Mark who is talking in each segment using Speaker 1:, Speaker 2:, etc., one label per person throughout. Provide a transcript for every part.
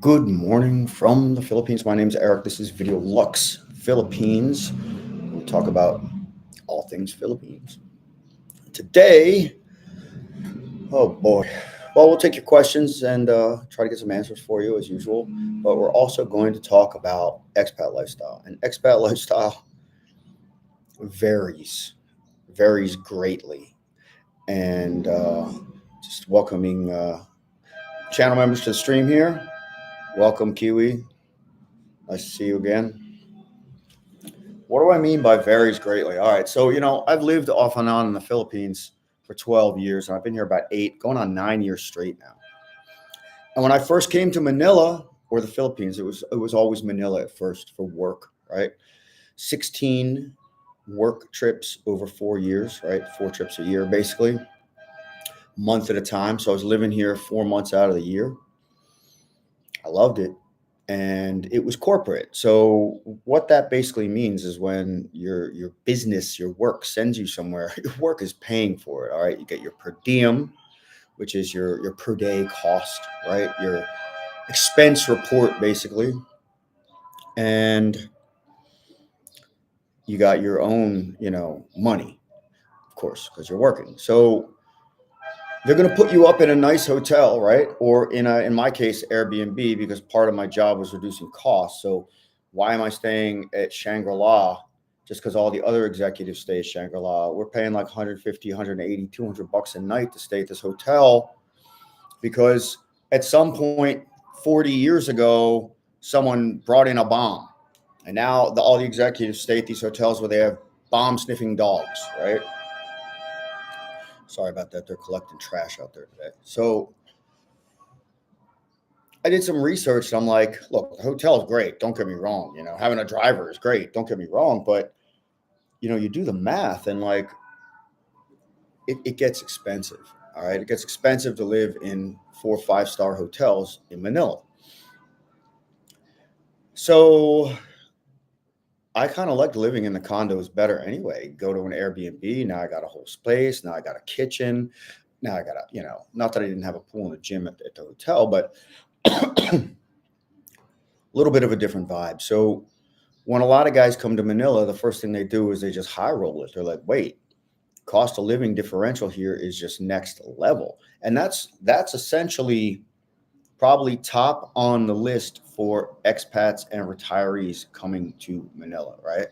Speaker 1: Good morning from the Philippines. My name is Eric. This is Video Lux Philippines. We talk about all things Philippines. Today, oh boy. Well, we'll take your questions and try to get some answers for you as usual. But we're also going to talk about expat lifestyle. And expat lifestyle varies, varies greatly. And just welcoming channel members to the stream here. Welcome, Kiwi. Nice to see you again. What do I mean by varies greatly? All right. So, I've lived off and on in the Philippines for 12 years, and I've been here about 8, going on 9 years straight now. And when I first came to Manila or the Philippines, it was always Manila at first for work, right? 16 work trips over 4 years, right? 4 trips a year, basically, month at a time. So I was living here 4 months out of the year. I loved it. And it was corporate. So what that basically means is when your business, your work sends you somewhere, your work is paying for it. All right. You get your per diem, which is your per day cost, right? Your expense report, basically. And you got your own, money, of course, because you're working. So they're going to put you up in a nice hotel, right? Or in my case, Airbnb, because part of my job was reducing costs. So why am I staying at Shangri-La? Just because all the other executives stay at Shangri-La. We're paying like 150, 180, 200 bucks a night to stay at this hotel because at some point 40 years ago, someone brought in a bomb. And now all the executives stay at these hotels where they have bomb sniffing dogs, right? Sorry about that. They're collecting trash out there today. So I did some research and I'm like, look, the hotel is great. Don't get me wrong. Having a driver is great. Don't get me wrong. But, you do the math and like it gets expensive. All right. It gets expensive to live in 4 or 5-star hotels in Manila. So I kind of liked living in the condos better anyway. Go to an Airbnb. Now I got a whole space. Now I got a kitchen. Now I got not that I didn't have a pool and a gym at the hotel, but a little bit of a different vibe. So when a lot of guys come to Manila, the first thing they do is they just high roll it. They're like, wait, cost of living differential here is just next level. And that's essentially probably top on the list for expats and retirees coming to Manila, right?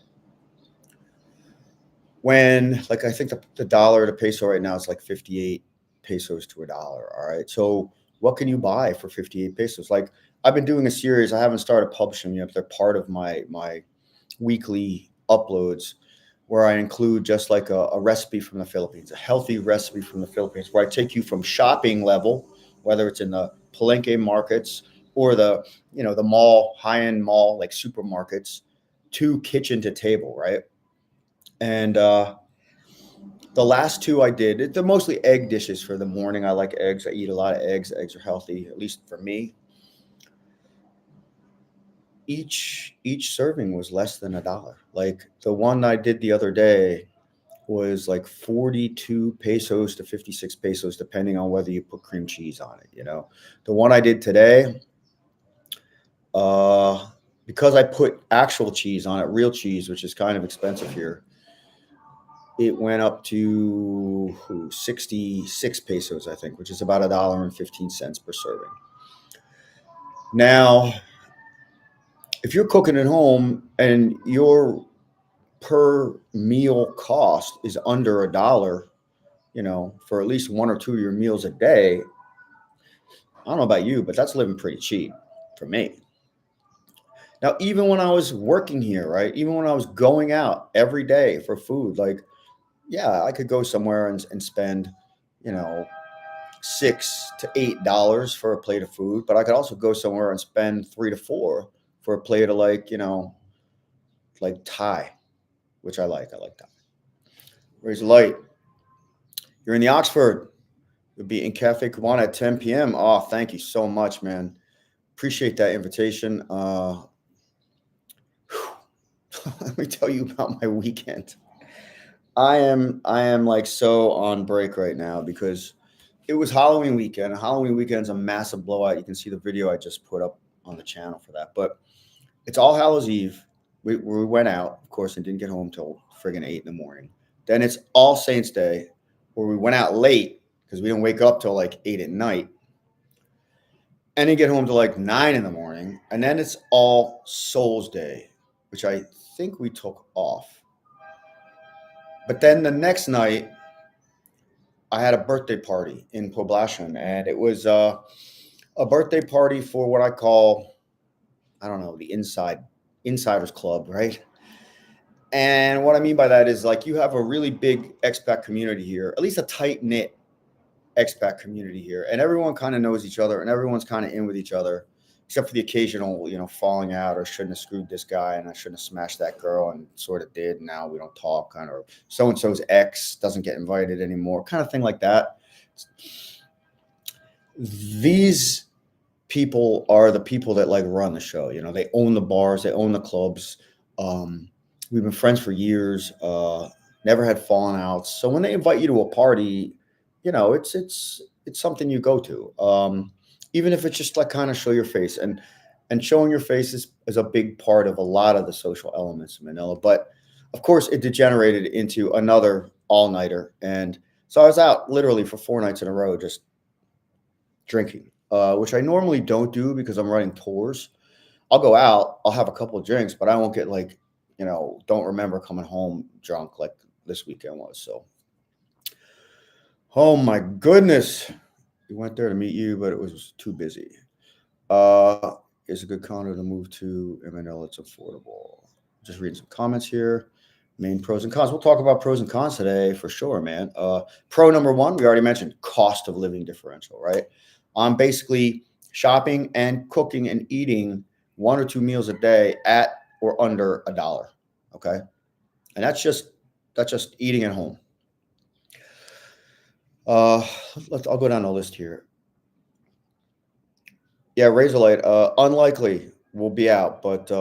Speaker 1: When, like, I think the dollar to peso right now is like 58 pesos to a dollar. All right. So what can you buy for 58 pesos? Like, I've been doing a series. I haven't started publishing yet, but they're part of my weekly uploads where I include just like a recipe from the Philippines, a healthy recipe from the Philippines, where I take you from shopping level, whether it's in the Palenque markets or the mall, high-end mall, like supermarkets, to kitchen to table, right? And the last 2 I did, they're mostly egg dishes for the morning. I like eggs. I eat a lot of eggs. Eggs are healthy, at least for me. Each serving was less than $1. Like the one I did the other day was like 42 pesos to 56 pesos, depending on whether you put cream cheese on it. The one I did today, because I put actual cheese on it, real cheese, which is kind of expensive here, it went up to 66 pesos, I think, which is about $1.15 per serving. Now, if you're cooking at home and your per meal cost is under $1, for at least 1 or 2 of your meals a day, I don't know about you, but that's living pretty cheap for me. Now, even when I was working here, right, even when I was going out every day for food, like, yeah, I could go somewhere and spend, $6 to $8 for a plate of food, but I could also go somewhere and spend 3 to 4 for a plate of like Thai, which I like. I like Thai. Raise the light. You're in the Oxford. You'll be in Cafe Cubana at 10 p.m. Oh, thank you so much, man. Appreciate that invitation. Let me tell you about my weekend. I am like so on break right now because it was Halloween weekend. Halloween weekend's a massive blowout. You can see the video I just put up on the channel for that. But it's All Hallows Eve. We went out, of course, and didn't get home till friggin' 8 in the morning. Then it's All Saints Day, where we went out late because we didn't wake up till like 8 at night. And then get home to like 9 in the morning. And then it's All Souls Day, which I think we took off. But then the next night, I had a birthday party in Poblacion, and it was a birthday party for what I call, I don't know, the insiders club, right? And what I mean by that is like you have a really big expat community here, at least a tight knit expat community here, and everyone kind of knows each other, and everyone's kind of in with each other, except for the occasional, falling out, or shouldn't have screwed this guy, and I shouldn't have smashed that girl, and sort of did. And now we don't talk, kind of. So and so's ex doesn't get invited anymore, kind of thing like that. These people are the people that like run the show. They own the bars, they own the clubs. We've been friends for years. Never had fallen outs. So when they invite you to a party, it's something you go to. Even if it's just like kind of show your face, and showing your face is a big part of a lot of the social elements in Manila. But of course, it degenerated into another all-nighter, and so I was out literally for 4 nights in a row just drinking, which I normally don't do because I'm running tours. I'll go out, I'll have a couple of drinks, but I won't get like, don't remember coming home drunk like this weekend was. So, oh my goodness. We went there to meet you, but it was too busy. It's a good condo to move to in Manila. It's affordable. Just reading some comments here. Main pros and cons. We'll talk about pros and cons today for sure, man. Pro number one, we already mentioned cost of living differential, right? I'm basically shopping and cooking and eating 1 or 2 meals a day at or under $1. Okay. And that's just eating at home. I'll go down the list here. Yeah, Razorlight, unlikely we'll be out, but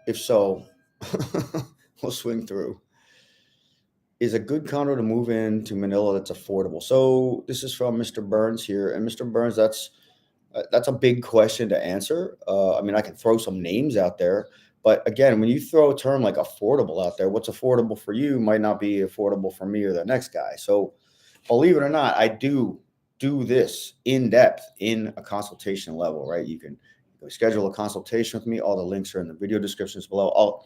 Speaker 1: if so, we'll swing through. Is a good condo to move in to Manila that's affordable? So this is from Mr. Burns here, and Mr. Burns, that's a big question to answer. I mean, I can throw some names out there, but again, when you throw a term like affordable out there, what's affordable for you might not be affordable for me or the next guy. So believe it or not, I do this in depth in a consultation level, right? You can schedule a consultation with me. All the links are in the video descriptions below.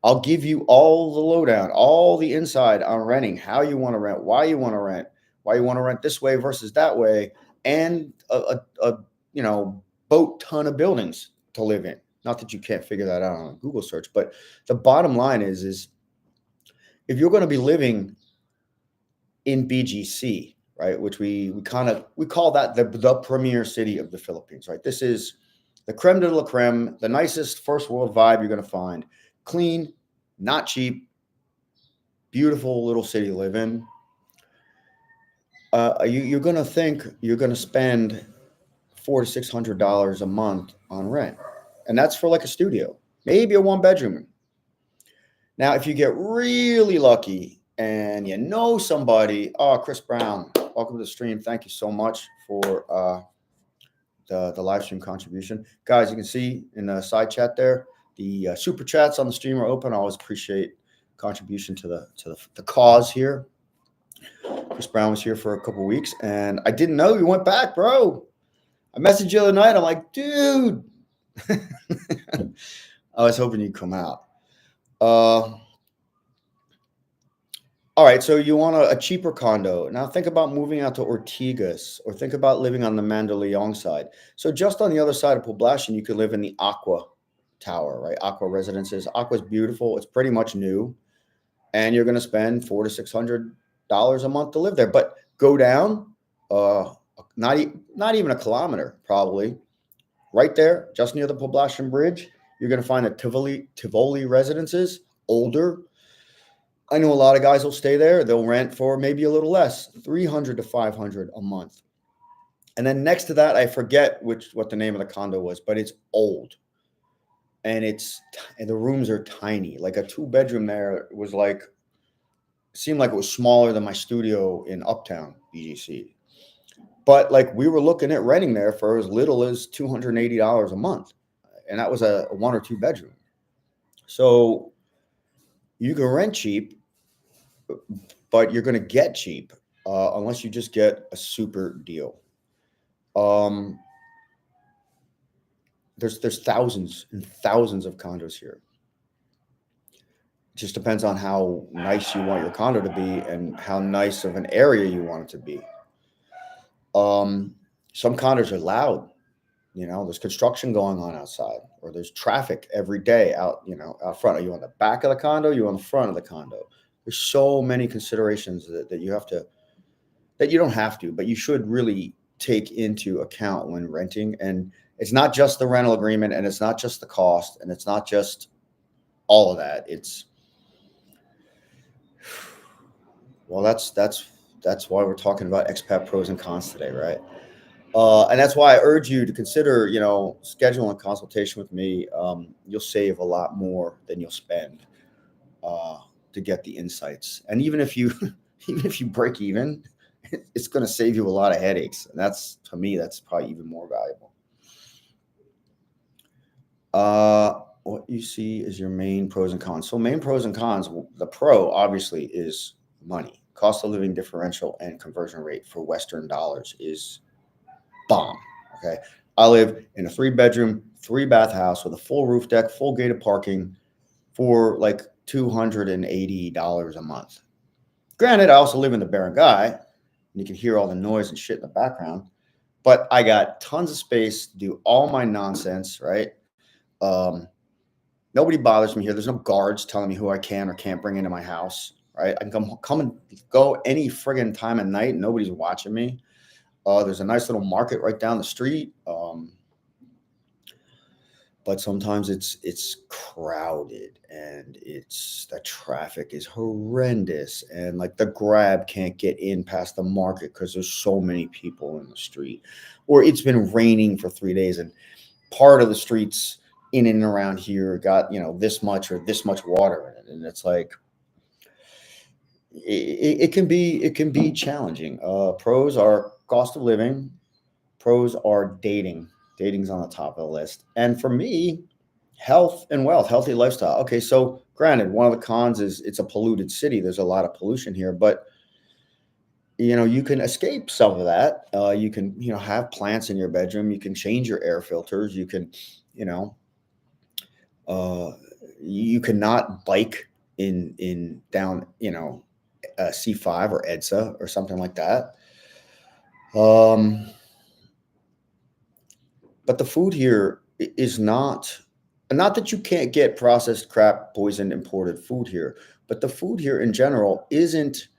Speaker 1: I'll give you all the lowdown, all the inside on renting, how you want to rent, why you want to rent this way versus that way, and a boat ton of buildings to live in. Not that you can't figure that out on a Google search, but the bottom line is if you're going to be living in BGC, right, which we call that the premier city of the Philippines, right? This is the creme de la creme, the nicest first world vibe you're going to find. Clean, not cheap, beautiful little city to live in. You're going to think you're going to spend $400 to $600 a month on rent, and that's for like a studio, maybe a 1-bedroom. Now, if you get really lucky and somebody, Chris Brown, welcome to the stream. Thank you so much for the live stream contribution, guys. You can see in the side chat there, the super chats on the stream are open. I always appreciate contribution to the cause here. Chris Brown was here for a couple weeks, and I didn't know you went back, bro. I messaged you the other night. I'm like, dude. I was hoping you'd come out. All right, so you want a cheaper condo. Now think about moving out to Ortigas, or think about living on the Mandaluyong side. So just on the other side of Poblacion, you could live in the Aqua Tower, right? Aqua Residences. Aqua's beautiful. It's pretty much new. And you're going to spend $400 to $600 a month to live there. But go down, not even a kilometer, probably. Right there, just near the Poblacion Bridge, you're going to find the Tivoli Residences, older. I know a lot of guys will stay there. They'll rent for maybe a little less, $300 to $500 a month. And then next to that, I forget what the name of the condo was, but it's old. And the rooms are tiny. Like a 2-bedroom there was seemed like it was smaller than my studio in Uptown, BGC. But like we were looking at renting there for as little as $280 a month. And that was a 1 or 2 bedroom. So you can rent cheap, but you're going to get cheap unless you just get a super deal. Um, there's thousands and thousands of condos here. It just depends on how nice you want your condo to be and how nice of an area you want it to be. Some condos are loud. There's construction going on outside, or there's traffic every day out front. Are you on the back of the condo? Are you on the front of the condo? There's so many considerations that you have to, that you don't have to, but you should really take into account when renting. And it's not just the rental agreement, and it's not just the cost, and it's not just all of that. That's why we're talking about expat pros and cons today, right? And that's why I urge you to consider, scheduling a consultation with me. You'll save a lot more than you'll spend to get the insights. And even if you break even, it's going to save you a lot of headaches. And to me, that's probably even more valuable. What you see is your main pros and cons. So main pros and cons, the pro obviously is money. Cost of living differential and conversion rate for Western dollars is bomb. Okay. I live in a 3-bedroom, 3-bath house with a full roof deck, full gated parking for like $280 a month. Granted, I also live in the barangay, and you can hear all the noise and shit in the background, but I got tons of space to do all my nonsense, right? Nobody bothers me here. There's no guards telling me who I can or can't bring into my house, right? I can come and go any friggin' time of night. And nobody's watching me. There's a nice little market right down the street. But sometimes it's crowded, and the traffic is horrendous, and like the Grab can't get in past the market because there's so many people in the street, or it's been raining for 3 days and part of the streets in and around here got this much or this much water in it, and it's like it can be challenging. Pros are cost of living. Pros are dating. Dating's on the top of the list. And for me, health and wealth, healthy lifestyle. Okay, so granted, one of the cons is it's a polluted city. There's a lot of pollution here, but you can escape some of that. You can have plants in your bedroom. You can change your air filters. You can you cannot bike in down C5 or EDSA or something like that. But the food here is not that you can't get processed crap, poisoned, imported food here, but the food here in general isn't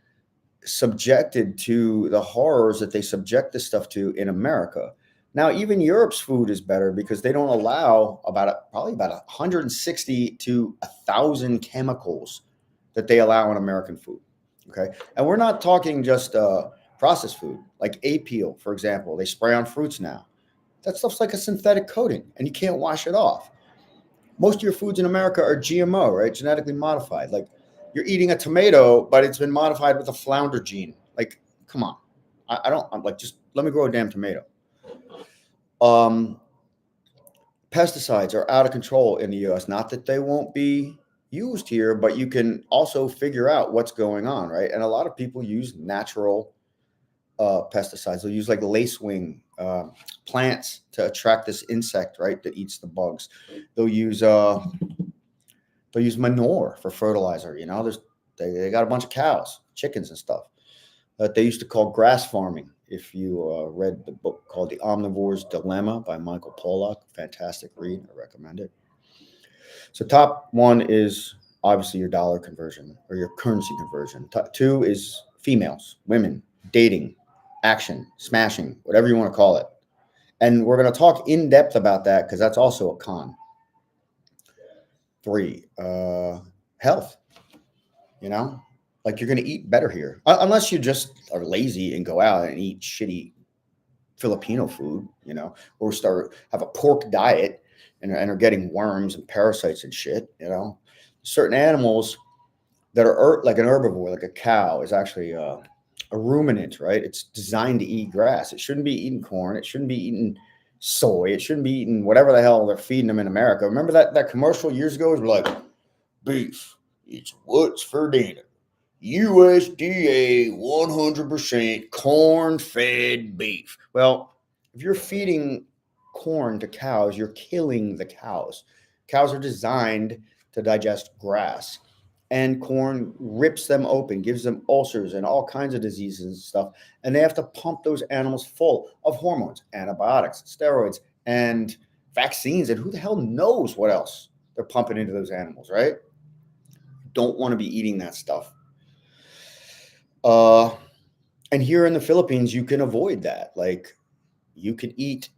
Speaker 1: subjected to the horrors that they subject this stuff to in America. Now, even Europe's food is better because they don't allow probably about 160 to 1,000 chemicals that they allow in American food. Okay. And we're not talking just processed food, like A-peel, for example. They spray on fruits now. That stuff's like a synthetic coating, and you can't wash it off. Most of your foods in America are GMO, right? Genetically modified. Like you're eating a tomato, but it's been modified with a flounder gene. Like, come on. I'm like, just let me grow a damn tomato. Pesticides are out of control in the US. Not that they won't be used here, but you can also figure out what's going on, right? And a lot of people use natural pesticides. They'll use like lacewing plants to attract this insect, right, that eats the bugs. They'll use manure for fertilizer. They got a bunch of cows, chickens, and stuff that they used to call grass farming. If you read the book called The Omnivore's Dilemma by Michael Pollock, fantastic read. I recommend it. So top one is obviously your dollar conversion or your currency conversion. Top two is females, women, dating, action, smashing, whatever you want to call it. And we're going to talk in depth about that because that's also a con. 3, health. Like you're going to eat better here, unless you just are lazy and go out and eat shitty Filipino food, or have a pork diet and are getting worms and parasites and shit. Certain animals that are like an herbivore, like a cow, is actually a ruminant, right? It's designed to eat grass. It shouldn't be eating corn. It shouldn't be eating soy. It shouldn't be eating whatever the hell they're feeding them in America. Remember that commercial years ago? It was like, beef, it's what's for dinner. USDA 100% corn-fed beef. Well, if you're feeding corn to cows, you're killing the cows. Cows are designed to digest grass, and corn rips them open, gives them ulcers and all kinds of diseases and stuff. And they have to pump those animals full of hormones, antibiotics, steroids, and vaccines, and who the hell knows what else they're pumping into those animals, right? Don't want to be eating that stuff. And here in the Philippines, you can avoid that. Like, you can eat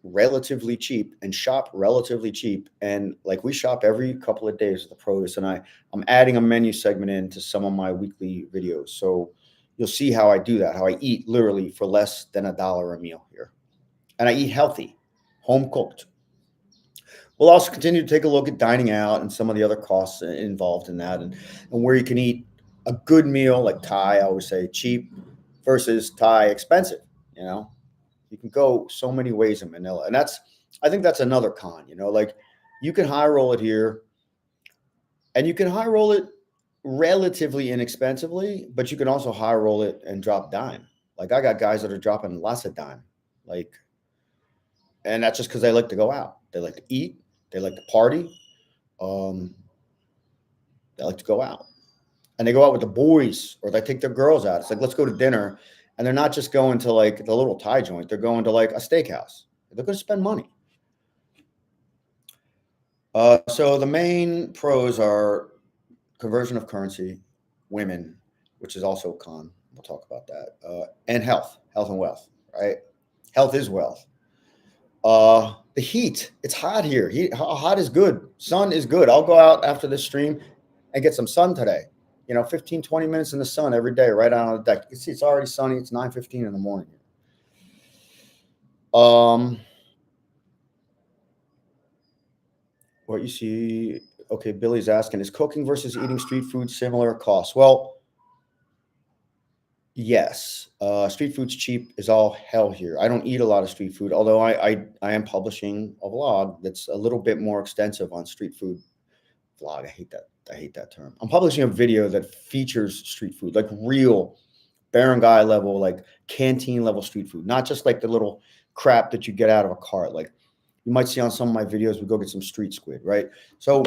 Speaker 1: relatively cheap and shop relatively cheap. And like, we shop every couple of days at the produce, and I'm adding a menu segment into some of my weekly videos. So you'll see how I do that, how I eat literally for less than $1 a meal here. And I eat healthy, home cooked. We'll also continue to take a look at dining out and some of the other costs involved in that, and where you can eat a good meal, like Thai, I always say cheap versus Thai expensive. You know, you can go so many ways in Manila. And I think that's another con, like, you can high roll it here, and you can high roll it relatively inexpensively, but you can also high roll it and drop dime. Like, I got guys that are dropping lots of dime, like, and that's just because they like to go out. They like to eat. They like to party. They like to go out, and they go out with the boys, or they take their girls out. It's like, let's go to dinner. And they're not just going to like the little Thai joint. They're going to like a steakhouse. They're going to spend money. So the main pros are conversion of currency, women, which is also a con. We'll talk about that. And health and wealth, right? Health is wealth. The heat, it's hot here. Hot is good. Sun is good. I'll go out after this stream and get some sun today. 15, 20 minutes in the sun every day, right out on the deck. You see, it's already sunny. It's 9:15 in the morning. What you see, okay, Billy's asking, is cooking versus eating street food similar costs? Well, yes. Street food's cheap as all hell here. I don't eat a lot of street food, although I am publishing a vlog that's a little bit more extensive on street food. Vlog, I hate that term. I'm publishing a video that features street food, like real barangay level, like canteen level street food, not just like the little crap that you get out of a cart. Like, you might see on some of my videos, we go get some street squid, right? So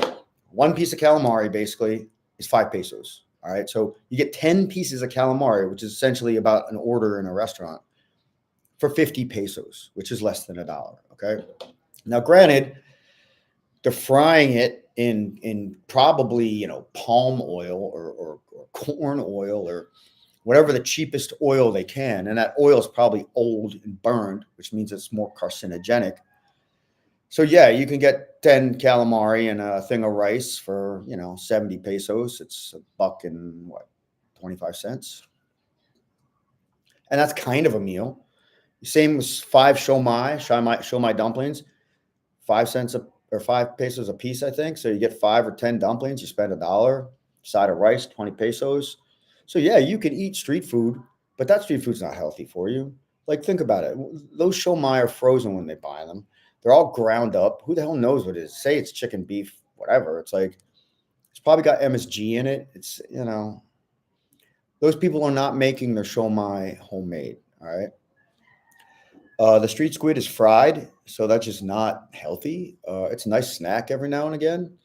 Speaker 1: one piece of calamari basically is 5 pesos. All right. So you get 10 pieces of calamari, which is essentially about an order in a restaurant, for 50 pesos, which is less than $1. Okay. Now, granted, they're frying it in probably, palm oil or corn oil or whatever the cheapest oil they can. And that oil is probably old and burned, which means it's more carcinogenic. So yeah, you can get 10 calamari and a thing of rice for, 70 pesos. It's $1.25. And that's kind of a meal. Same with 5 shomai dumplings, 5 cents or 5 pesos a piece, I think. So you get 5 or 10 dumplings, you spend $1. Side of rice, 20 pesos. So yeah, you can eat street food, but that street food's not healthy for you. Like, think about it. Those shomai are frozen when they buy them. They're all ground up. Who the hell knows what it is? Say it's chicken, beef, whatever. It's like, it's probably got MSG in it. It's, those people are not making their shomai homemade. All right. The street squid is fried, so that's just not healthy. It's a nice snack every now and again.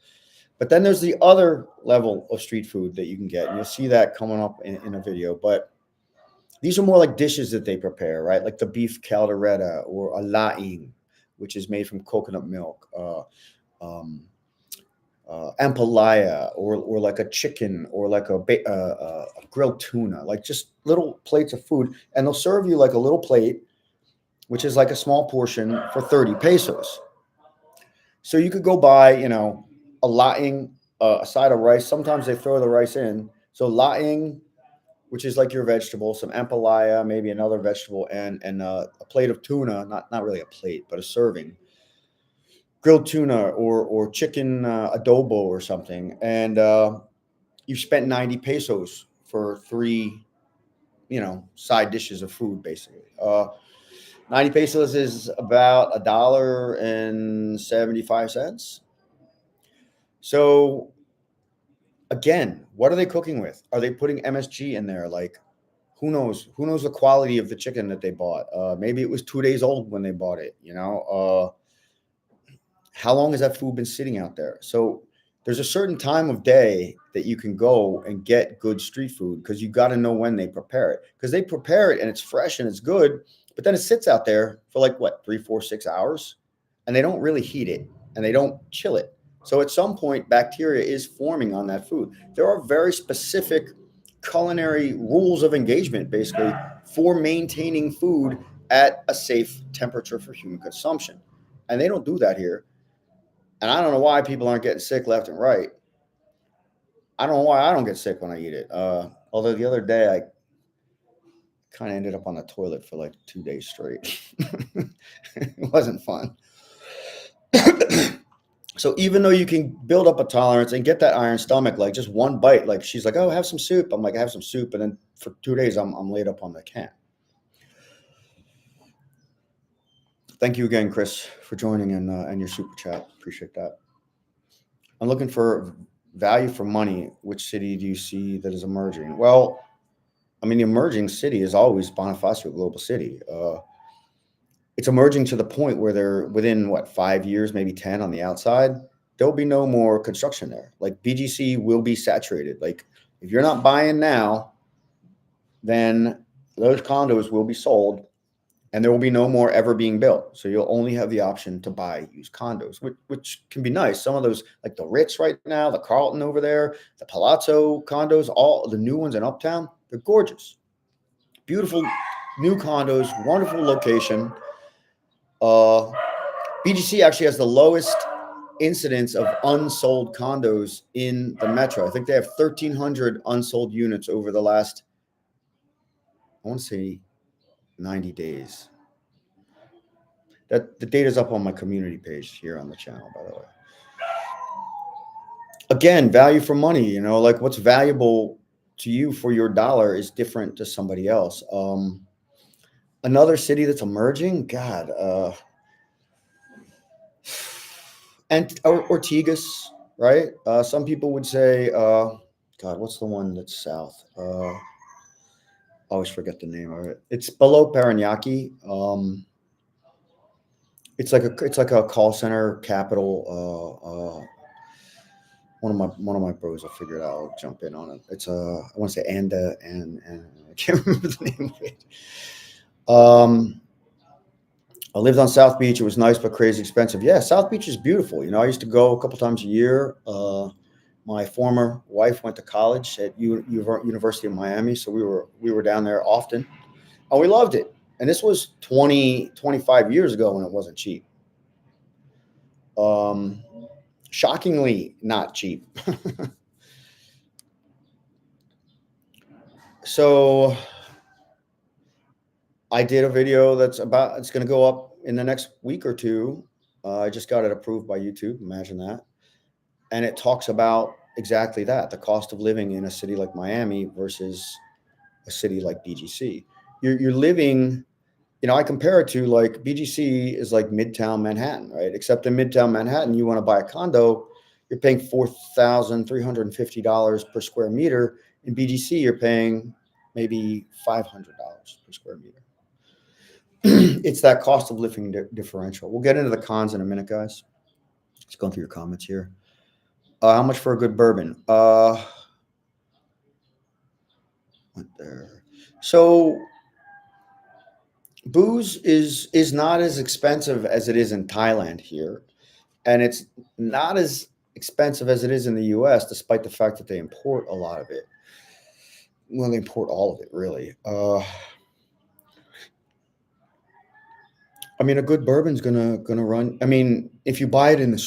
Speaker 1: But then there's the other level of street food that you can get, and you'll see that coming up in a video. But these are more like dishes that they prepare, right? Like the beef caldereta or a laing, which is made from coconut milk, ampalaya, or like a chicken, or like a grilled tuna, like just little plates of food. And they'll serve you like a little plate, which is like a small portion, for 30 pesos. So you could go buy, a laing, a side of rice. Sometimes they throw the rice in. So laing, which is like your vegetable, some ampalaya, maybe another vegetable, and a plate of tuna, not really a plate, but a serving, grilled tuna or chicken adobo or something. And you've spent 90 pesos for 3 side dishes of food, basically. 90 pesos is about $1.75. So again, what are they cooking with? Are they putting MSG in there? Like, who knows? Who knows the quality of the chicken that they bought? Maybe it was 2 days old when they bought it. How long has that food been sitting out there? So there's a certain time of day that you can go and get good street food, because you got to know when they prepare it, because they prepare it and it's fresh and it's good, but then it sits out there for like what, 3, 4, 6 hours, and they don't really heat it and they don't chill it. So at some point, bacteria is forming on that food. There are very specific culinary rules of engagement, basically, for maintaining food at a safe temperature for human consumption. And they don't do that here. And I don't know why people aren't getting sick left and right. I don't know why I don't get sick when I eat it. Although the other day I kind of ended up on the toilet for like 2 days straight. It wasn't fun. So even though you can build up a tolerance and get that iron stomach, like just one bite, like she's like, oh, have some soup. I'm like, have some soup. And then for 2 days, I'm laid up on the can. Thank you again, Chris, for joining and your super chat. Appreciate that. I'm looking for value for money. Which city do you see that is emerging? Well, I mean, the emerging city is always Bonifacio Global City. It's emerging to the point where they're within, 5 years, maybe 10 on the outside, there'll be no more construction there. Like BGC will be saturated. Like if you're not buying now, then those condos will be sold and there will be no more ever being built. So you'll only have the option to buy used condos, which can be nice. Some of those, like the Ritz right now, the Carlton over there, the Palazzo condos, all the new ones in Uptown, they're gorgeous. Beautiful new condos, wonderful location. BGC actually has the lowest incidence of unsold condos in the metro. I think they have 1,300 unsold units over the last, I want to say 90 days. That the data's up on my community page here on the channel, by the way. Again, value for money, like what's valuable to you for your dollar is different to somebody else. Another city that's emerging, God, and Ortigas, right? Some people would say, God, what's the one that's south? I always forget the name of it. It's below Parañaki. It's like a call center capital. One of my bros will figure it out. I'll jump in on it. It's I want to say Anda and I can't remember the name of it. I lived on South Beach. It was nice, but crazy expensive. Yeah, South Beach is beautiful. I used to go a couple times a year. My former wife went to college at University of Miami, so we were down there often, and we loved it. And this was 25 years ago when it wasn't cheap. Shockingly not cheap. So I did a video it's going to go up in the next week or two. I just got it approved by YouTube. Imagine that. And it talks about exactly that, the cost of living in a city like Miami versus a city like BGC. You're living, I compare it to like BGC is like Midtown Manhattan, right? Except in Midtown Manhattan, you want to buy a condo, you're paying $4,350 per square meter. In BGC, you're paying maybe $500 per square meter. It's that cost of living differential. We'll get into the cons in a minute, guys. Just going through your comments here. How much for a good bourbon? What there? So booze is not as expensive as it is in Thailand here, and it's not as expensive as it is in the U.S., despite the fact that they import a lot of it. Well, they import all of it, really. I mean, a good bourbon's gonna run. I mean, if you buy it in the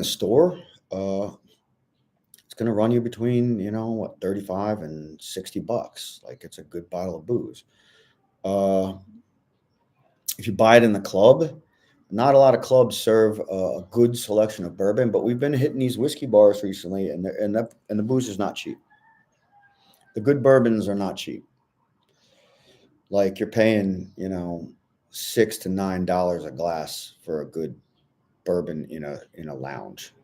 Speaker 1: store, it's gonna run you between $35 and $60. Like, it's a good bottle of booze. If you buy it in the club, not a lot of clubs serve a good selection of bourbon, but we've been hitting these whiskey bars recently, and the booze is not cheap. The good bourbons are not cheap. Like you're paying, you know, $6 to $9 a glass for a good bourbon in a lounge.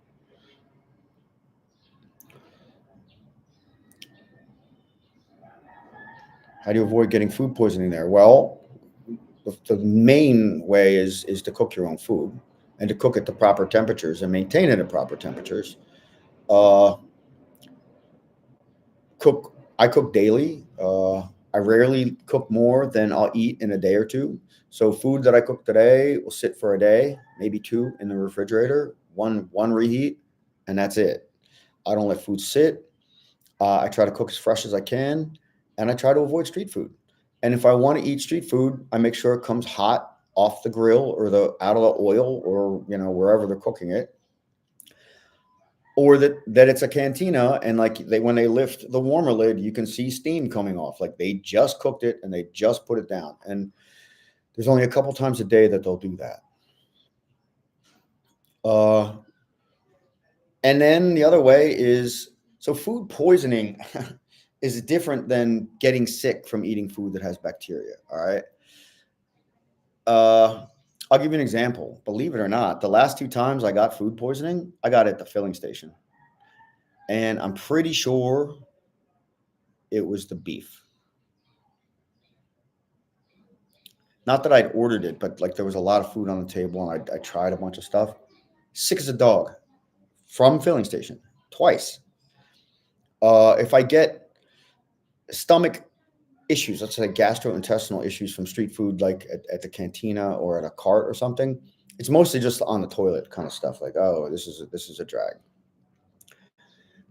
Speaker 1: How do you avoid getting food poisoning there? Well, the main way is to cook your own food and to cook at the proper temperatures and maintain it at proper temperatures. Uh, I cook daily. I rarely cook more than I'll eat in a day or two. So food that I cook today will sit for a day, maybe two in the refrigerator, one reheat, and that's it. I don't let food sit. I try to cook as fresh as I can, and I try to avoid street food. And if I want to eat street food, I make sure it comes hot off the grill or the out of the oil or wherever they're cooking it, or that it's a cantina and like when they lift the warmer lid, you can see steam coming off. Like they just cooked it and they just put it down. And there's only a couple times a day that they'll do that. And then the other way is, so food poisoning is different than getting sick from eating food that has bacteria. All right. I'll give you an example. Believe it or not, the last 2 times I got food poisoning, I got it at the filling station. And I'm pretty sure it was the beef. Not that I'd ordered it, but like there was a lot of food on the table and I tried a bunch of stuff. Sick as a dog from filling station twice. If I get stomach issues, let's say gastrointestinal issues from street food, like at the cantina or at a cart or something, it's mostly just on the toilet kind of stuff. Like, oh, this is a drag.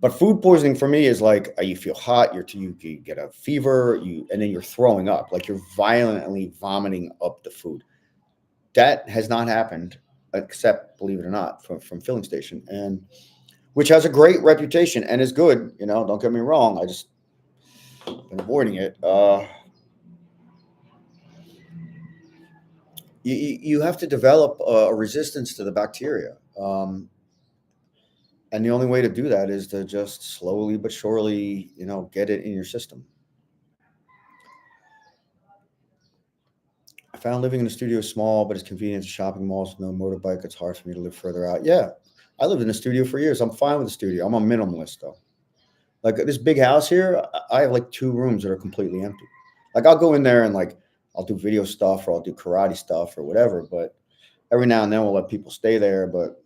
Speaker 1: But food poisoning for me is like you feel hot, you get a fever, and then you're throwing up, like you're violently vomiting up the food. That has not happened, except, believe it or not, from filling station, and which has a great reputation and is good. Don't get me wrong. I just been avoiding it. You have to develop a resistance to the bacteria. And the only way to do that is to just slowly but surely, get it in your system. I found living in a studio is small, but it's convenient to shopping malls with no motorbike. It's hard for me to live further out. Yeah, I lived in a studio for years. I'm fine with the studio. I'm a minimalist, though. Like this big house here, I have like 2 rooms that are completely empty. Like I'll go in there and like I'll do video stuff or I'll do karate stuff or whatever. But every now and then we'll let people stay there. But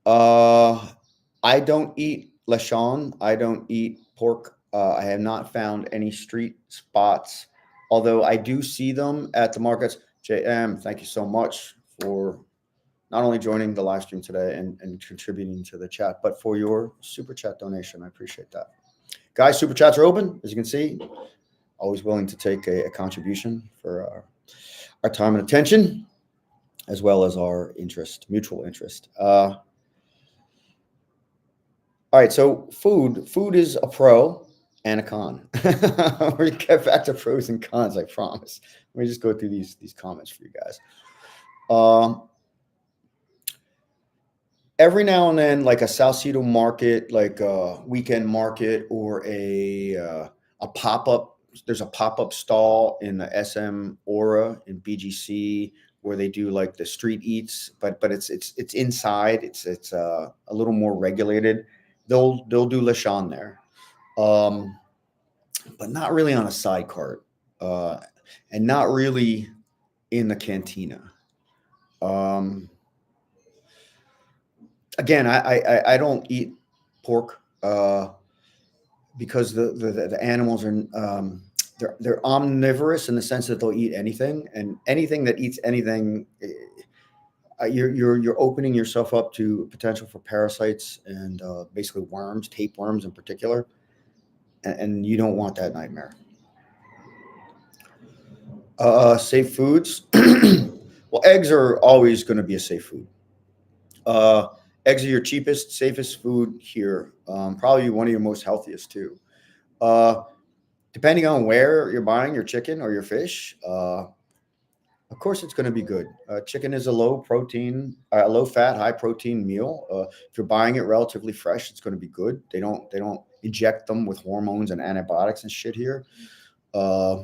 Speaker 1: I don't eat lechon. I don't eat pork. I have not found any street spots, although I do see them at the markets. JM, thank you so much for not only joining the live stream today and contributing to the chat, but for your super chat donation. I appreciate that. Guys, super chats are open, as you can see. Always willing to take a contribution for our time and attention, as well as our mutual interest. All right, so food is a pro and a con. We're gonna get back to pros and cons, I promise. Let me just go through these comments for you guys. Every now and then, like a Salcedo market, like a weekend market, or a pop-up. There's a pop-up stall in the SM Aura in BGC where they do like the street eats, but it's inside. It's a little more regulated. They'll do lechon there, but not really on a side cart, and not really in the cantina. Again, I don't eat pork because the animals are they're omnivorous in the sense that they'll eat anything, and anything that eats anything, you're opening yourself up to potential for parasites and basically worms, tapeworms in particular, and you don't want that nightmare. Safe foods. Well, eggs are always going to be a safe food. Eggs are your cheapest, safest food here. Probably one of your most healthiest too. Depending on where you're buying your chicken or your fish, Of course, it's going to be good. Chicken is a low protein, low fat, high protein meal. If you're buying it relatively fresh, it's going to be good. They don't inject them with hormones and antibiotics and shit here. Uh,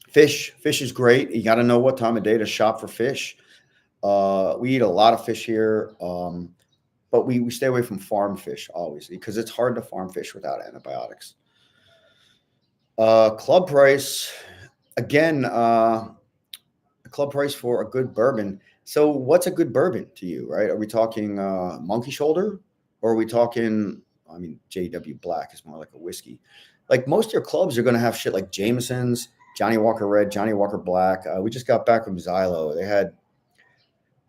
Speaker 1: fish is great. You got to know what time of day to shop for fish. We eat a lot of fish here, but we stay away from farm fish always because it's hard to farm fish without antibiotics. Club price again. Club price for a good bourbon. So what's a good bourbon to you, right? Are we talking monkey shoulder, or are we talking, I mean, JW Black is more like a whiskey. Like most of your clubs are going to have shit like Jameson's, Johnny Walker Red, Johnny Walker Black. We just got back from Xylo.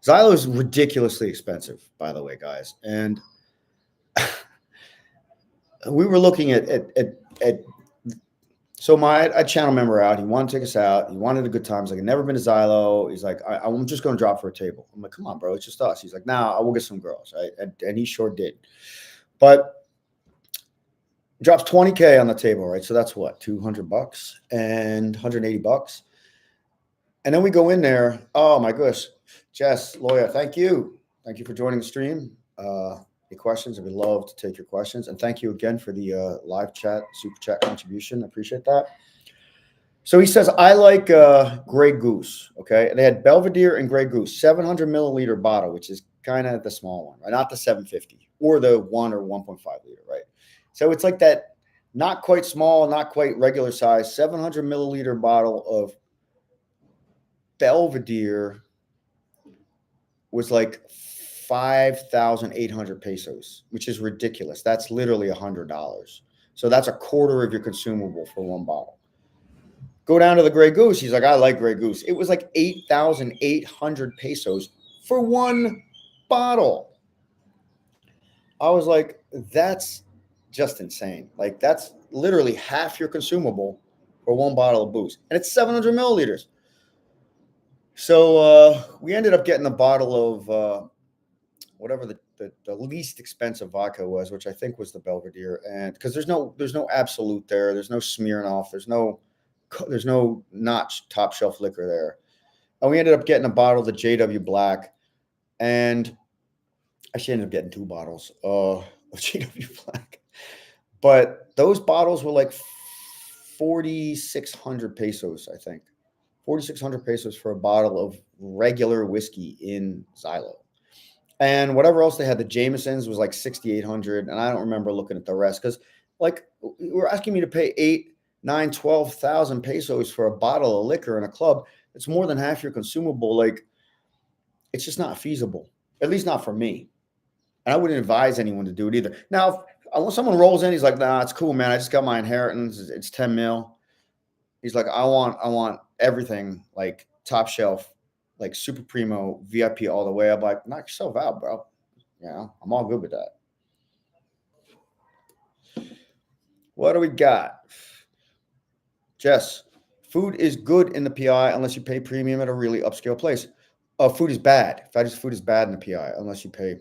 Speaker 1: Xylo is ridiculously expensive, by the way, guys. And we were looking at so my channel member out. He wanted to take us out. He wanted a good time. He's like, I've never been to Xylo. He's like, I'm just going to drop for a table. I'm like, come on, bro. It's just us. He's like, nah, I will get some girls. Right? And he sure did. But drops 20K on the table, right? So that's what, $200 and $180. And then we go in there. Oh my gosh. Jess, Loya, thank you. Thank you for joining the stream. Any questions? I would love to take your questions. And thank you again for the live chat, super chat contribution. I appreciate that. So he says, I like Grey Goose. Okay. And they had Belvedere and Grey Goose, 700 milliliter bottle, which is kind of the small one, right? Not the 750 or the 1 or 1.5 liter, right? So it's like that, not quite small, not quite regular size, 700 milliliter bottle of Belvedere was like 5,800 pesos, which is ridiculous. That's literally $100. So that's a quarter of your consumable for one bottle. Go down to the Grey Goose. He's like, I like Grey Goose. It was like 8,800 pesos for one bottle. I was like, that's just insane. Like that's literally half your consumable for one bottle of booze. And it's 700 milliliters. So we ended up getting a bottle of whatever the least expensive vodka was, which I think was the Belvedere, and because there's no Absolute there, there's no Smirnoff, there's no notch top shelf liquor there, and we ended up getting a bottle of the JW Black, and I should end up getting 2 bottles of JW Black, but those bottles were like 4,600 pesos, I think, 4,600 pesos for a bottle of regular whiskey in Xylo. And whatever else they had, the Jameson's was like 6,800. And I don't remember looking at the rest because, like, we're asking me to pay 8, 9, 12,000 pesos for a bottle of liquor in a club. It's more than half your consumable. Like, it's just not feasible, at least not for me. And I wouldn't advise anyone to do it either. Now, if someone rolls in, he's like, nah, it's cool, man. I just got my inheritance. It's 10 mil. He's like, I want everything like top shelf, like super primo VIP all the way. I'm like, knock yourself out, bro. Yeah, I'm all good with that. What do we got? Jess, food is good in the PI unless you pay premium at a really upscale place. Food is bad. Food is bad in the PI unless you pay.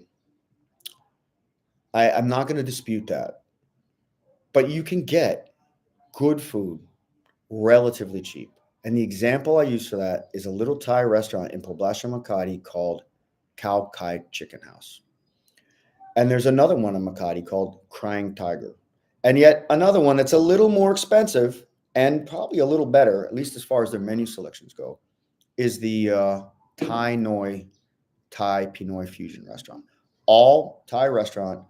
Speaker 1: I'm not going to dispute that. But you can get good food relatively cheap. And the example I use for that is a little Thai restaurant in Poblacion Makati called Khao Kai Chicken House. And there's another one in Makati called Crying Tiger. And yet another one that's a little more expensive and probably a little better, at least as far as their menu selections go, is the Thai Noi Thai Pinoy Fusion restaurant. All Thai restaurant,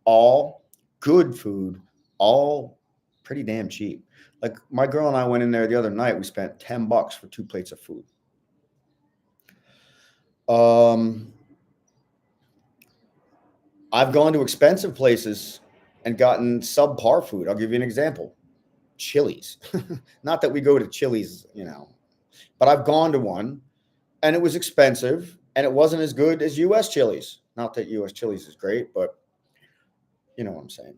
Speaker 1: all good food, all pretty damn cheap. Like my girl and I went in there the other night. We spent $10 for 2 plates of food. I've gone to expensive places and gotten subpar food. I'll give you an example. Chili's. Not that we go to Chili's, but I've gone to one and it was expensive and it wasn't as good as U.S. Chili's. Not that U.S. Chili's is great, but you know what I'm saying.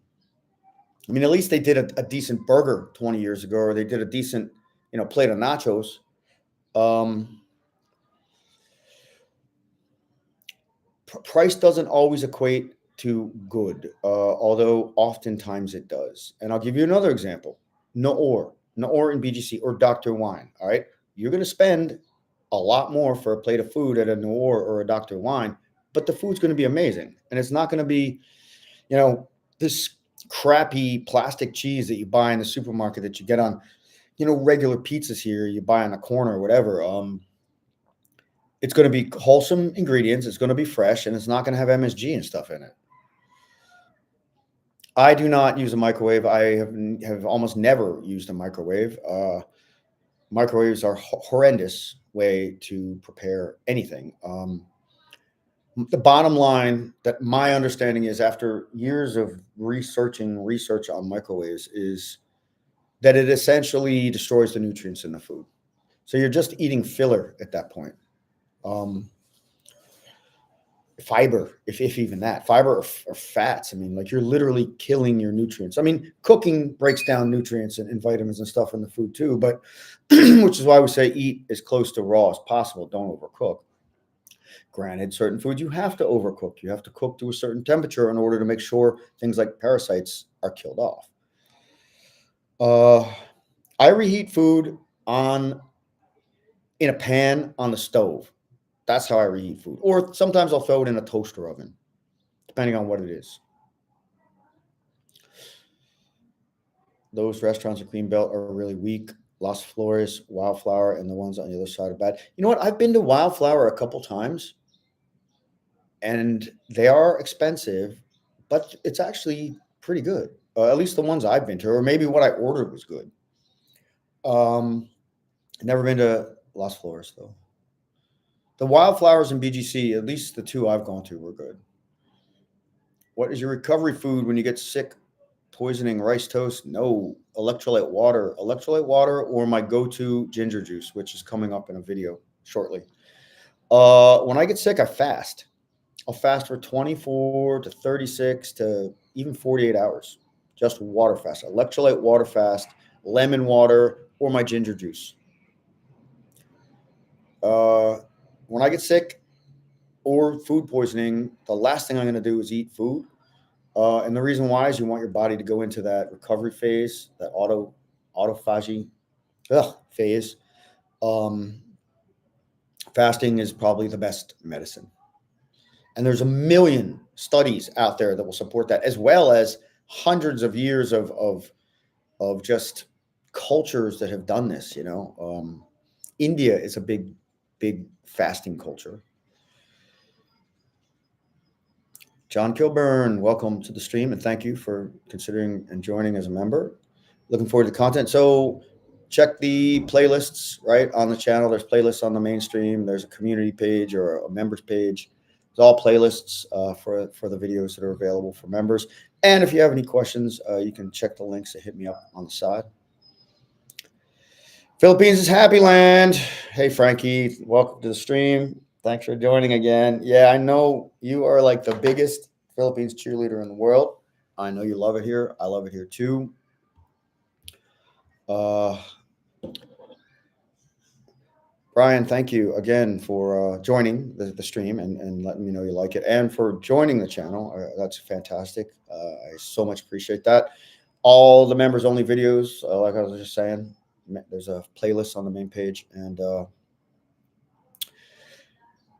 Speaker 1: I mean, at least they did a decent burger 20 years ago, or they did a decent, plate of nachos. Price doesn't always equate to good, although oftentimes it does. And I'll give you another example. Noor in BGC or Dr. Wine. All right. You're going to spend a lot more for a plate of food at a Noor or a Dr. Wine, but the food's going to be amazing. And it's not going to be, this crappy plastic cheese that you buy in the supermarket that you get on, regular pizzas here, you buy on a corner or whatever. It's going to be wholesome ingredients. It's going to be fresh, and it's not going to have MSG and stuff in it. I do not use a microwave. I have almost never used a microwave. Microwaves are horrendous way to prepare anything. The bottom line that my understanding is, after years of research on microwaves, is that it essentially destroys the nutrients in the food. So you're just eating filler at that point. Fiber, if even that, fiber or fats. I mean, like, you're literally killing your nutrients. I mean, cooking breaks down nutrients and vitamins and stuff in the food too, but which is why we say eat as close to raw as possible. Don't overcook. Granted, certain foods you have to overcook. You have to cook to a certain temperature in order to make sure things like parasites are killed off. I reheat food in a pan on the stove. That's how I reheat food. Or sometimes I'll throw it in a toaster oven, depending on what it is. Those restaurants in Greenbelt are really weak. Las Flores, Wildflower, and the ones on the other side are bad. You know what? I've been to Wildflower a couple times, and they are expensive, but it's actually pretty good. At least the ones I've been to, or maybe what I ordered was good. Never been to Las Flores, though. The Wildflowers in BGC, at least the two I've gone to, were good. What is your recovery food when you get sick? Poisoning, rice toast? No. Electrolyte water. Electrolyte water, or my go-to ginger juice, which is coming up in a video shortly. When I get sick, I fast. I'll fast for 24 to 36 to even 48 hours. Just water fast. Electrolyte water fast, lemon water, or my ginger juice. When I get sick or food poisoning, the last thing I'm going to do is eat food. And the reason why is you want your body to go into that recovery phase, that autophagy phase. Fasting is probably the best medicine. And there's a million studies out there that will support that, as well as hundreds of years of just cultures that have done this. India is a big fasting culture. John Kilburn, welcome to the stream, and thank you for considering and joining as a member. Looking forward to the content. So check the playlists right on the channel. There's playlists on the main stream. There's a community page or a members page. It's all playlists for the videos that are available for members. And if you have any questions, you can check the links that hit me up on the side. Philippines is happy land. Hey, Frankie, welcome to the stream. Thanks for joining again. Yeah, I know you are like the biggest Philippines cheerleader in the world. I know you love it here. I love it here too. Brian, thank you again for joining the stream and letting me know you like it, and for joining the channel. That's fantastic. I so much appreciate that. All the members only videos, like I was just saying, there's a playlist on the main page, and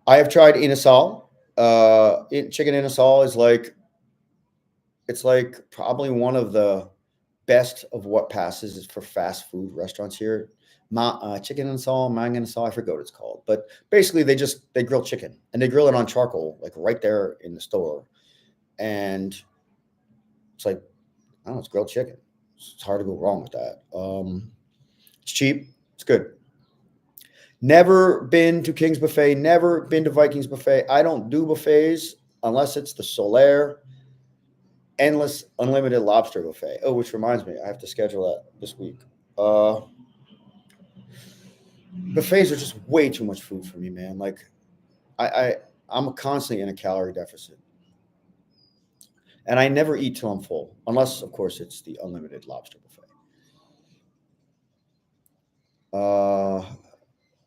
Speaker 1: I have tried inasal. Chicken inasal is it's like probably one of the best of what passes is for fast food restaurants here. Chicken inasal, mang inasal, I forget what it's called, but basically they grill chicken, and they grill it on charcoal, like right there in the store, and it's like, I don't know, it's grilled chicken. It's hard to go wrong with that. It's cheap. It's good. Never been to King's Buffet. Never been to Vikings Buffet. I don't do buffets unless it's the Solaire Endless Unlimited Lobster Buffet. Oh, which reminds me, I have to schedule that this week. Buffets are just way too much food for me, man. Like, I'm constantly in a calorie deficit. And I never eat till I'm full, unless, of course, it's the unlimited lobster buffet.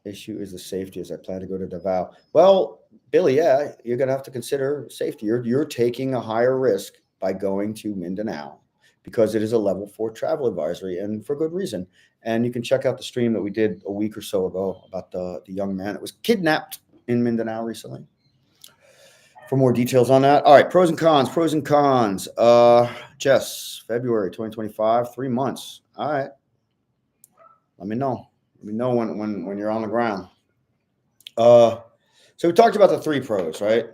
Speaker 1: Issue is the safety as I plan to go to Davao. Well, Billy, yeah, you're going to have to consider safety. You're taking a higher risk by going to Mindanao. because it is a level 4 travel advisory, and for good reason. And you can check out the stream that we did a week or so ago about the young man that was kidnapped in Mindanao recently for more details on that. All right, pros and cons. Jess, February 2025, 3 months. All right. Let me know. Let me know when you're on the ground. So we talked about the 3 pros, right?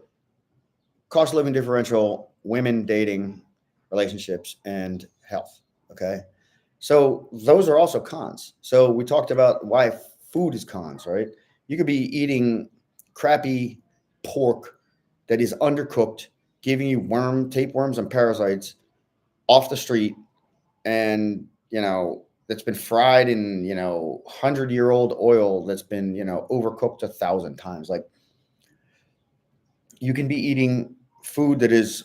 Speaker 1: Cost of living differential, women dating, relationships, and health. Okay. So those are also cons. So we talked about why food is cons, right? You could be eating crappy pork that is undercooked, giving you tapeworms and parasites off the street, and that's been fried in 100-year-old oil that's been overcooked 1,000 times. Like, you can be eating food that is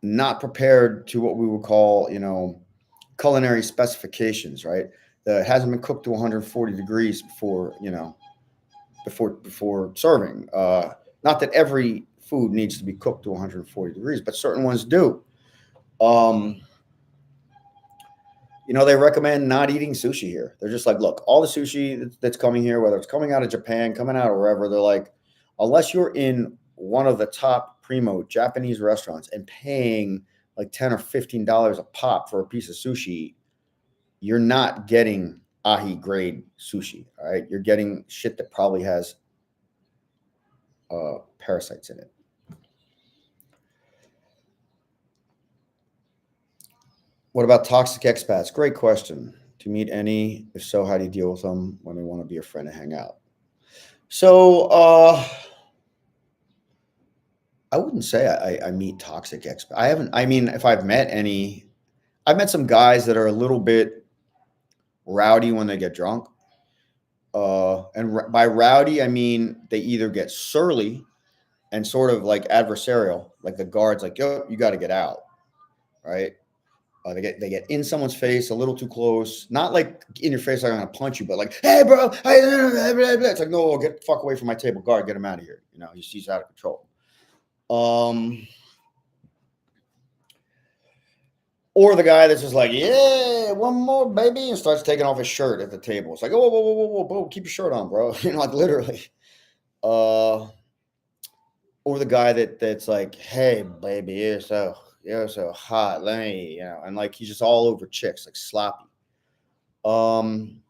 Speaker 1: not prepared to what we would call culinary specifications, right? That hasn't been cooked to 140 degrees before serving. Not that every food needs to be cooked to 140 degrees, but certain ones do. They recommend not eating sushi here. They're just like, look, all the sushi that's coming here, whether it's coming out of Japan, coming out of wherever, they're like, unless you're in one of the top primo Japanese restaurants and paying like $10 or $15 a pop for a piece of sushi, you're not getting ahi grade sushi. All right. You're getting shit that probably has parasites in it. What about toxic expats? Great question. To meet any? If so, how do you deal with them when they want to be a friend and hang out? So I wouldn't say I meet toxic expats. I haven't. I mean, if I've met any, I've met some guys that are a little bit rowdy when they get drunk. And by rowdy, I mean they either get surly and sort of like adversarial, like the guard's like, yo, you got to get out, right? They get in someone's face a little too close, not like in your face, like I'm gonna punch you, but like, hey, bro, it's like, no, get the fuck away from my table, guard, get him out of here. He's out of control. Or the guy that's just like, yeah, one more, baby, and starts taking off his shirt at the table. It's like, oh, whoa, keep your shirt on, bro. Like literally. Or the guy that's like, hey, baby, you're so hot. Let me, and like he's just all over chicks, like sloppy. When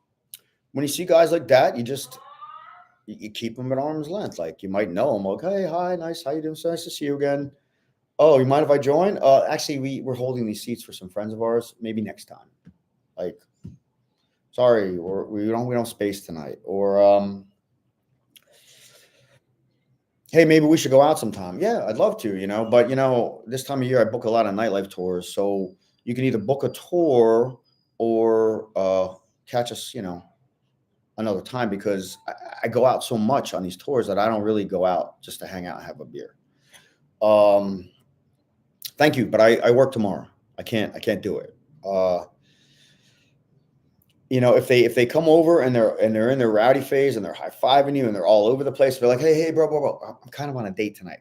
Speaker 1: you see guys like that, you keep them at arm's length. Like you might know them. Like, hey, hi, nice, how you doing? So nice to see you again. Oh, you mind if I join? Actually, we're holding these seats for some friends of ours. Maybe next time. Like, sorry, we don't space tonight. Or hey, maybe we should go out sometime. Yeah, I'd love to, but this time of year I book a lot of nightlife tours. So you can either book a tour or catch us, another time, because I go out so much on these tours that I don't really go out just to hang out and have a beer. Thank you, but I work tomorrow. I can't do it. If they come over and they're in their rowdy phase and they're high-fiving you and they're all over the place, they're like, hey, bro, I'm kind of on a date tonight.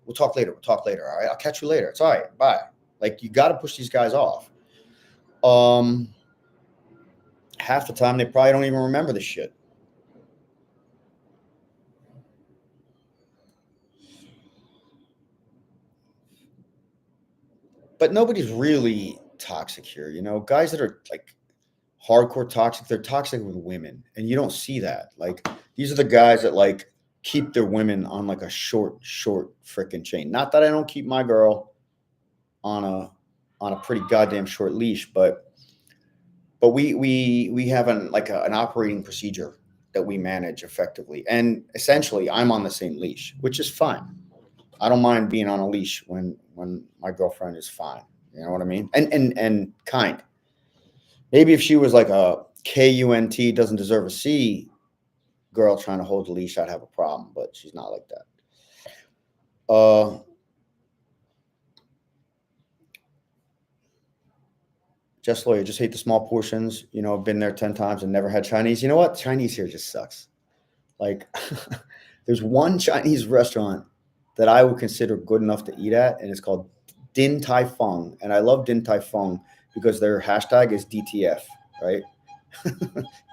Speaker 1: We'll talk later. All right. I'll catch you later. It's all right. Bye. Like, you got to push these guys off. Half the time they probably don't even remember the shit. But nobody's really toxic here. Guys that are like hardcore toxic, they're toxic with women, and you don't see that. Like, these are the guys that like keep their women on like a short freaking chain. Not that I don't keep my girl on a pretty goddamn short leash, but we have an operating procedure that we manage effectively, and essentially I'm on the same leash, which is fine. I don't mind being on a leash when my girlfriend is fine. You know what I mean? And kind. Maybe if she was like a KUNT doesn't deserve a C girl trying to hold the leash, I'd have a problem, but she's not like that. Just lawyer, just hate the small portions. I've been there 10 times and never had Chinese. You know what? Chinese here just sucks. Like, there's one Chinese restaurant that I would consider good enough to eat at, and it's called Din Tai Fung. And I love Din Tai Fung because their hashtag is DTF, right?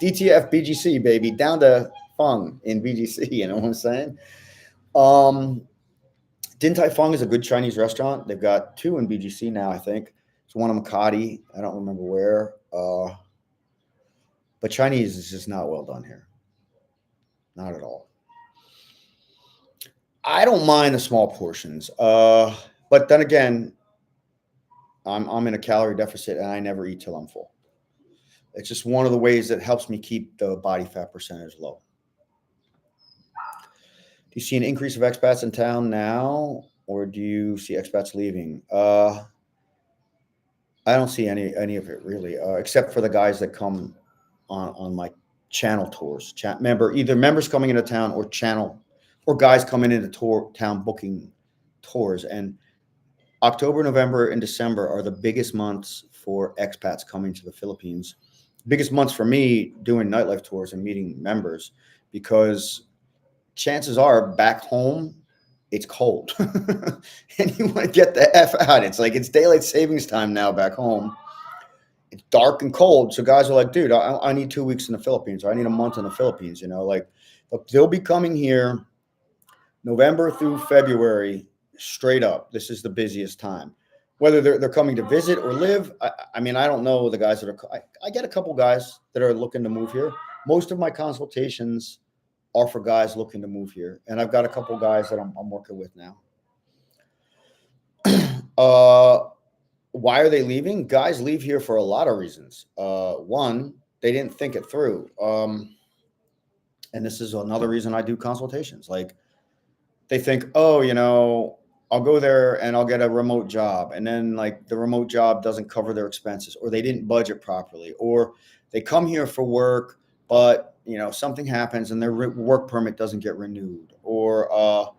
Speaker 1: DTF BGC, baby, down to Fung in BGC, you know what I'm saying? Din Tai Fung is a good Chinese restaurant. They've got 2 in BGC now, I think. It's one in Makati. I don't remember where. But Chinese is just not well done here. Not at all. I don't mind the small portions. But then again, I'm in a calorie deficit and I never eat till I'm full. It's just one of the ways that helps me keep the body fat percentage low. Do you see an increase of expats in town now, or do you see expats leaving? I don't see any of it really, except for the guys that come on my channel tours. Either members coming into town or guys coming into town booking tours. And October, November, and December are the biggest months for expats coming to the Philippines. Biggest months for me doing nightlife tours and meeting members, because chances are back home it's cold and you want to get the F out. It's like it's daylight savings time now back home. It's dark and cold. So guys are like, dude, I need 2 weeks in the Philippines, or I need a month in the Philippines. You know, like they'll be coming here November through February straight up. This is the busiest time. Whether they're coming to visit or live, I mean, I don't know the guys that are. I get a couple guys that are looking to move here. Most of my consultations are for guys looking to move here, and I've got a couple guys that I'm working with now. Why are they leaving? Guys leave here for a lot of reasons. One, they didn't think it through, and this is another reason I do consultations. Like they think, oh, you know, I'll go there and I'll get a remote job. And then like the remote job doesn't cover their expenses, or they didn't budget properly, or they come here for work, but you know, something happens and their work permit doesn't get renewed, or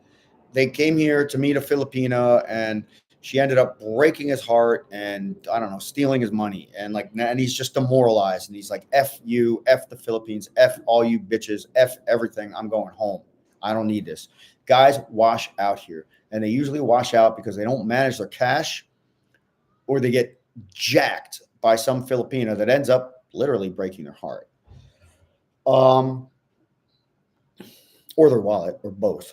Speaker 1: they came here to meet a Filipina and she ended up breaking his heart and I don't know, stealing his money. And like, and he's just demoralized and he's like, F you, F the Philippines, F all you bitches, F everything. I'm going home. I don't need this. Guys wash out here. And they usually wash out because they don't manage their cash, or they get jacked by some Filipino that ends up literally breaking their heart. Or their wallet, or both.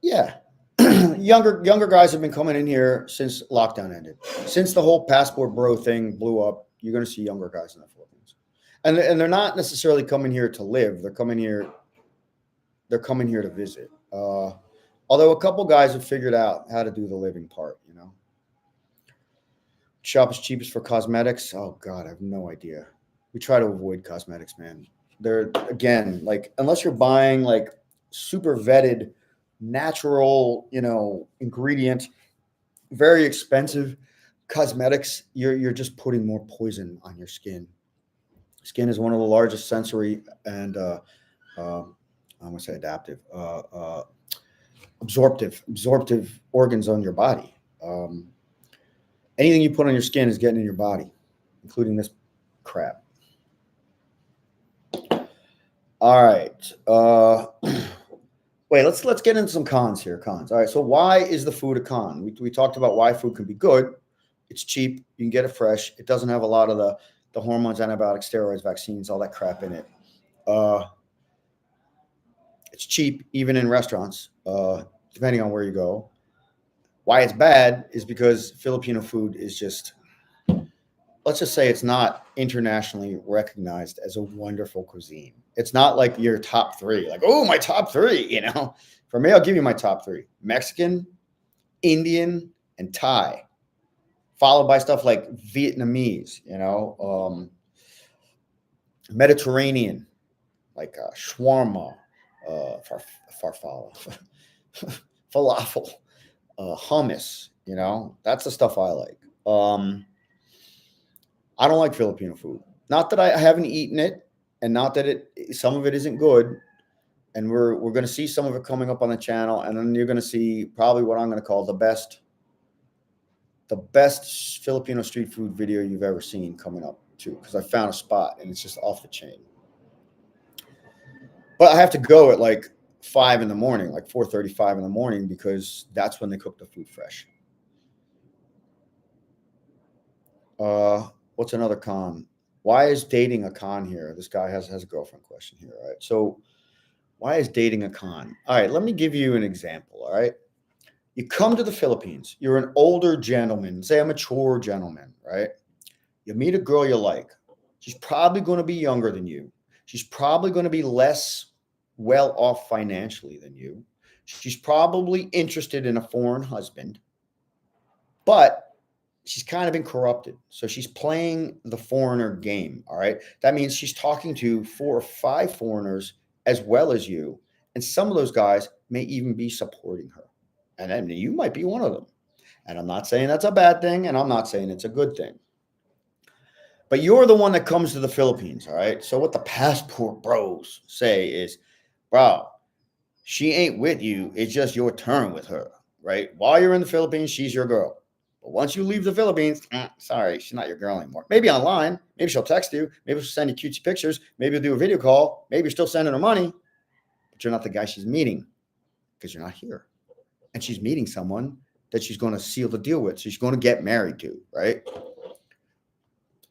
Speaker 1: Yeah. Younger guys have been coming in here since lockdown ended. Since the whole passport bro thing blew up, you're going to see younger guys in the Philippines. And they're not necessarily coming here to live. They're coming here to visit. Although a couple guys have figured out how to do the living part, you know. Shop is cheapest for cosmetics. Oh God, I have no idea. We try to avoid cosmetics, man. They're, again, like, unless you're buying like super vetted, natural, you know, ingredient, very expensive cosmetics, you're just putting more poison on your skin. Skin is one of the largest sensory and I'm going to say adaptive, absorptive organs on your body. Anything you put on your skin is getting in your body, including this crap. All right. Wait, let's get into some cons here. Cons. All right. So why is the food a con? We talked about why food can be good. It's cheap. You can get it fresh. It doesn't have a lot of the hormones, antibiotics, steroids, vaccines, all that crap in it. It's cheap, even in restaurants, depending on where you go. Why it's bad is because Filipino food is just, let's just say it's not internationally recognized as a wonderful cuisine. It's not like your top 3, like, oh, my top 3, you know. For me, I'll give you my top 3: Mexican, Indian, and Thai, followed by stuff like Vietnamese, you know, Mediterranean, like shawarma, farfalla, falafel, hummus, you know, that's the stuff I like. I don't like Filipino food. Not that I haven't eaten it, and not that some of it isn't good. And we're going to see some of it coming up on the channel, and then you're going to see probably what I'm going to call the best Filipino street food video you've ever seen coming up too, because I found a spot and it's just off the chain. But I have to go at like 5 in the morning, like 4:35 in the morning, because that's when they cook the food fresh. What's another con? Why is dating a con here? This guy has a girlfriend question here. All right. So why is dating a con? All right. Let me give you an example. All right. You come to the Philippines. You're an older gentleman, say a mature gentleman, right? You meet a girl you like. She's probably going to be younger than you. She's probably going to be less well off financially than you. She's probably interested in a foreign husband, but she's kind of been corrupted. So she's playing the foreigner game. All right. That means she's talking to 4 or 5 foreigners as well as you. And some of those guys may even be supporting her. And then you might be one of them. And I'm not saying that's a bad thing. And I'm not saying it's a good thing. But you're the one that comes to the Philippines. All right. So what the passport bros say is, bro, she ain't with you. It's just your turn with her. Right. While you're in the Philippines, she's your girl. But once you leave the Philippines, sorry, she's not your girl anymore. Maybe online. Maybe she'll text you. Maybe she'll send you cutesy pictures. Maybe you'll do a video call. Maybe you're still sending her money. But you're not the guy she's meeting because you're not here. And she's meeting someone that she's going to seal the deal with. She's going to get married to, right?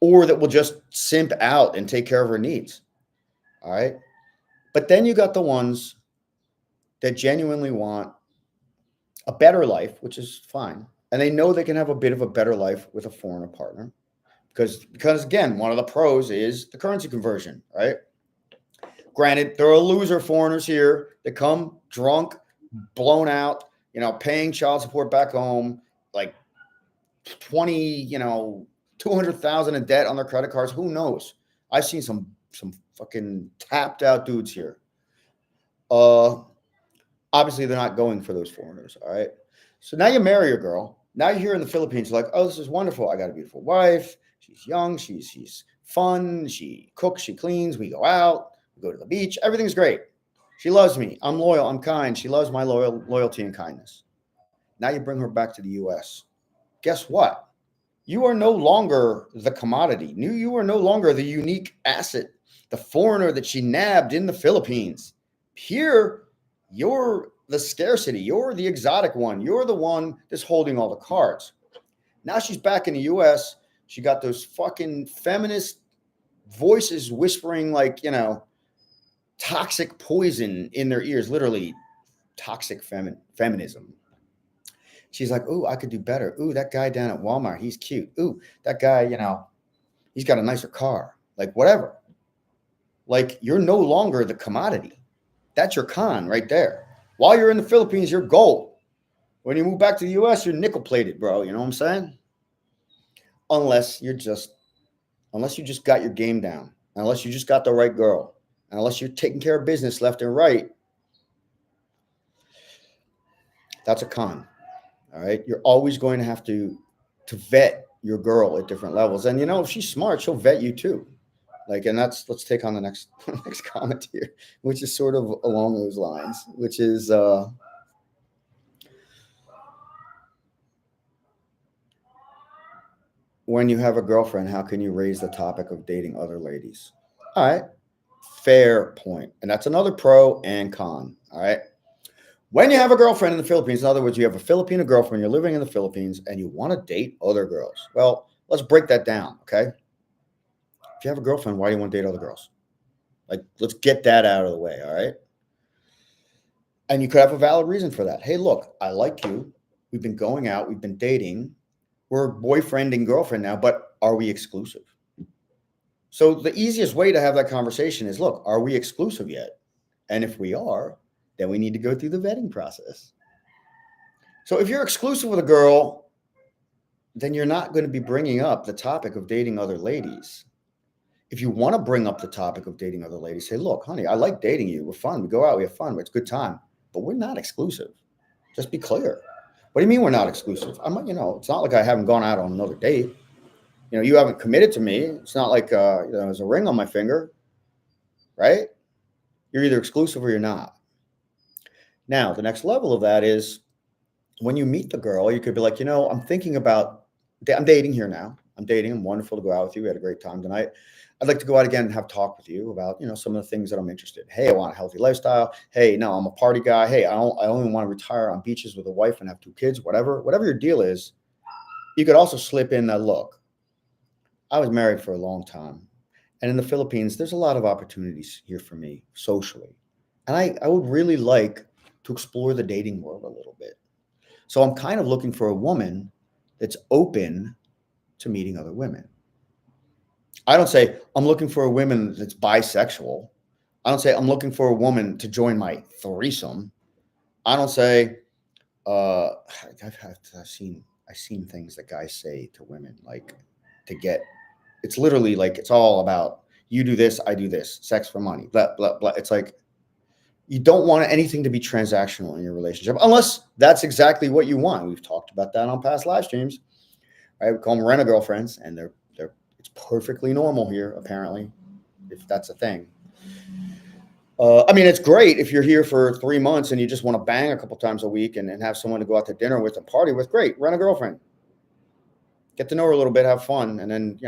Speaker 1: Or that will just simp out and take care of her needs. All right. But then you got the ones that genuinely want a better life, which is fine. And they know they can have a bit of a better life with a foreigner partner because again, one of the pros is the currency conversion, right? Granted, there are loser foreigners here that come drunk, blown out, paying child support back home, like 20, 200,000 in debt on their credit cards. Who knows? I've seen some fucking tapped out dudes here. Obviously they're not going for those foreigners. All right. So now you marry a girl. Now you're here in the Philippines. You're like, oh, this is wonderful. I got a beautiful wife. She's young. She's fun. She cooks. She cleans. We go out. We go to the beach. Everything's great. She loves me. I'm loyal. I'm kind. She loves my loyalty and kindness. Now you bring her back to the U.S. Guess what? You are no longer the commodity. You are no longer the unique asset, the foreigner that she nabbed in the Philippines. Here, you're the scarcity. You're the exotic one. You're the one that's holding all the cards. Now she's back in the U.S. She got those fucking feminist voices whispering like, toxic poison in their ears, literally toxic feminism. She's like, ooh, I could do better. Ooh, that guy down at Walmart, he's cute. Ooh, that guy, he's got a nicer car. Like whatever. Like you're no longer the commodity. That's your con right there. While you're in the Philippines, you're gold. When you move back to the U.S., you're nickel plated, bro. You know what I'm saying? Unless you just got your game down, unless you just got the right girl, unless you're taking care of business left and right. That's a con. All right. You're always going to have to vet your girl at different levels. And if she's smart, she'll vet you too. And let's take on the next comment here, which is sort of along those lines, which is when you have a girlfriend, how can you raise the topic of dating other ladies? All right. Fair point. And that's another pro and con. All right. When you have a girlfriend in the Philippines, in other words, you have a Filipino girlfriend, you're living in the Philippines, and you want to date other girls. Well, let's break that down, okay? If you have a girlfriend, why do you want to date other girls? Let's get that out of the way, all right? And you could have a valid reason for that. Hey, look, I like you. We've been going out. We've been dating. We're boyfriend and girlfriend now, but are we exclusive? So the easiest way to have that conversation is, look, are we exclusive yet? And if we are, then we need to go through the vetting process. So if you're exclusive with a girl, then you're not going to be bringing up the topic of dating other ladies. If you want to bring up the topic of dating other ladies, say, look, honey, I like dating you. We're fun. We go out. We have fun. It's a good time. But we're not exclusive. Just be clear. What do you mean we're not exclusive? It's not like I haven't gone out on another date. You haven't committed to me. It's not like there's a ring on my finger, right? You're either exclusive or you're not. Now, the next level of that is when you meet the girl, you could be like, I'm dating here now. I'm dating. I'm wonderful to go out with you. We had a great time tonight. I'd like to go out again and have talk with you about, some of the things that I'm interested in. Hey, I want a healthy lifestyle. Hey, no, I'm a party guy. Hey, I only want to retire on beaches with a wife and have 2 kids, whatever your deal is. You could also slip in that look. I was married for a long time. And in the Philippines, there's a lot of opportunities here for me socially. And I would really like to explore the dating world a little bit. So I'm kind of looking for a woman that's open to meeting other women. I don't say I'm looking for a woman that's bisexual. I don't say I'm looking for a woman to join my threesome. I don't say I've seen things that guys say to women like to get. It's literally like it's all about you do this, I do this, sex for money, blah blah blah. It's like you don't want anything to be transactional in your relationship unless that's exactly what you want. We've talked about that on past live streams, right? We call them rent-a-girlfriends, and they're it's perfectly normal here apparently, if that's a thing. I mean, it's great if you're here for 3 months and you just want to bang a couple times a week and have someone to go out to dinner with and party with. Great, rent a girlfriend. Get to know her a little bit, have fun, and then,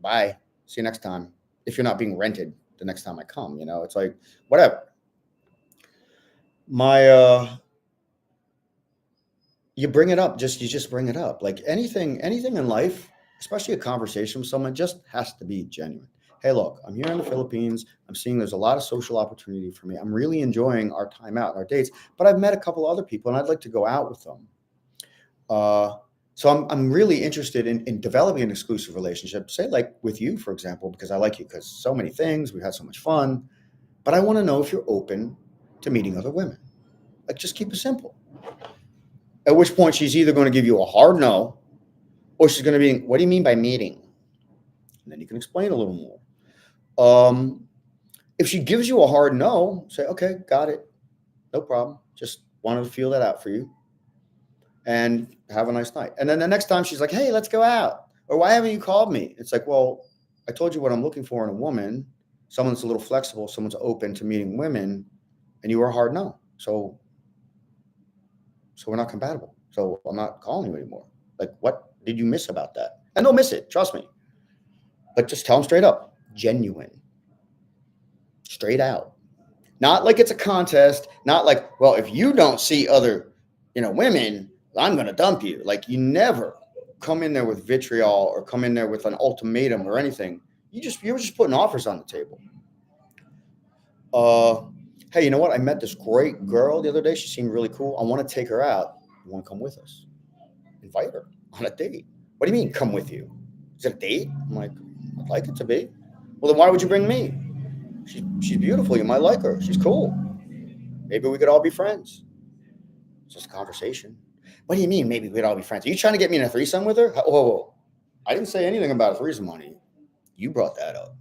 Speaker 1: bye. See you next time. If you're not being rented the next time I come, it's like, whatever. You bring it up, you just bring it up. Like anything in life, especially a conversation with someone, just has to be genuine. Hey, look, I'm here in the Philippines. I'm seeing there's a lot of social opportunity for me. I'm really enjoying our time out and our dates, but I've met a couple other people and I'd like to go out with them. So I'm really interested in developing an exclusive relationship, say like with you, for example, because I like you because so many things, we've had so much fun, but I want to know if you're open to meeting other women. Like just keep it simple. At which point she's either going to give you a hard no, or she's going to be, what do you mean by meeting? And then you can explain a little more. If she gives you a hard no, say, okay, got it. No problem. Just wanted to feel that out for you and have a nice night. And then the next time she's like, hey, let's go out. Or why haven't you called me? It's like, well, I told you what I'm looking for in a woman. Someone that's a little flexible, someone's open to meeting women, and you were a hard no. So we're not compatible. So I'm not calling you anymore. Like, what did you miss about that? And they'll miss it. Trust me. But just tell them straight up. Genuine. Straight out. Not like it's a contest. Not like, well, if you don't see other, women, I'm going to dump you. Like you never come in there with vitriol or come in there with an ultimatum or anything. You were just putting offers on the table. Hey, you know what? I met this great girl the other day. She seemed really cool. I want to take her out. You want to come with us? Invite her on a date. What do you mean, come with you? Is it a date? I'm like, I'd like it to be. Well, then why would you bring me? She's beautiful. You might like her. She's cool. Maybe we could all be friends. It's just a conversation. What do you mean, maybe we'd all be friends? Are you trying to get me in a threesome with her? Whoa. I didn't say anything about a threesome, honey. You brought that up.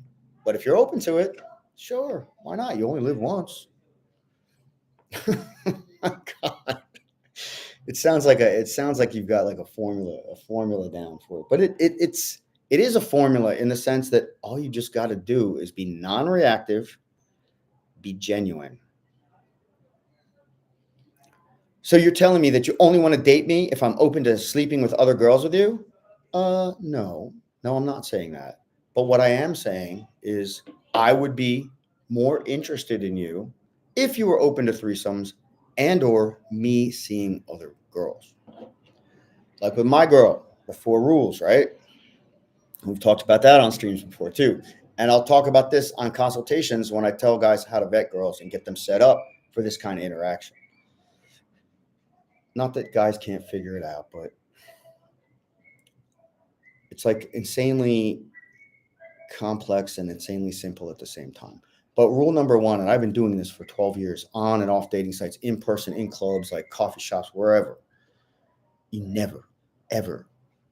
Speaker 1: But if you're open to it, sure. Why not? You only live once. God. It sounds like you've got like a formula down for it. But it is a formula in the sense that all you just got to do is be non-reactive, be genuine. So you're telling me that you only want to date me if I'm open to sleeping with other girls with you? No, I'm not saying that. But what I am saying is I would be more interested in you if you were open to threesomes and or me seeing other girls. Like with my girl, the 4 rules, right? We've talked about that on streams before too. And I'll talk about this on consultations when I tell guys how to vet girls and get them set up for this kind of interaction. Not that guys can't figure it out, but it's like insanely complex and insanely simple at the same time. But rule number 1, and I've been doing this for 12 years on and off dating sites, in person, in clubs, like coffee shops, wherever. You never, ever,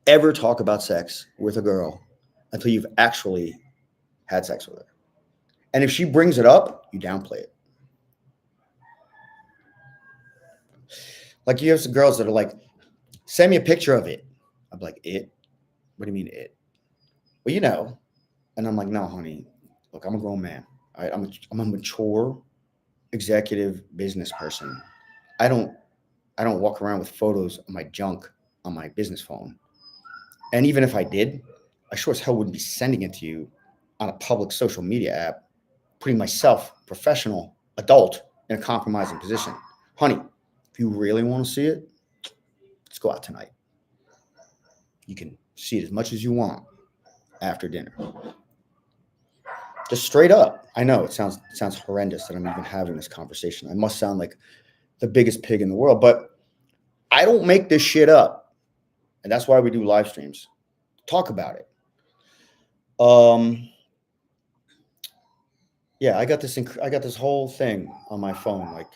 Speaker 1: ever talk about sex with a girl until you've actually had sex with her. And if she brings it up, you downplay it. Like you have some girls that are like, send me a picture of it. I'm like, it? What do you mean it? Well, And I'm like, no, honey, look, I'm a grown man. I'm a mature executive business person. I don't walk around with photos of my junk on my business phone And even if I did, I sure as hell wouldn't be sending it to you on a public social media app, putting myself, professional, adult, in a compromising position. Honey, if you really want to see it, let's go out tonight. You can see it as much as you want after dinner. Just straight up. I know it sounds horrendous that I'm even having this conversation. I must sound like the biggest pig in the world, but I don't make this shit up. And that's why we do live streams. Talk about it. Yeah, I got this whole thing on my phone, like,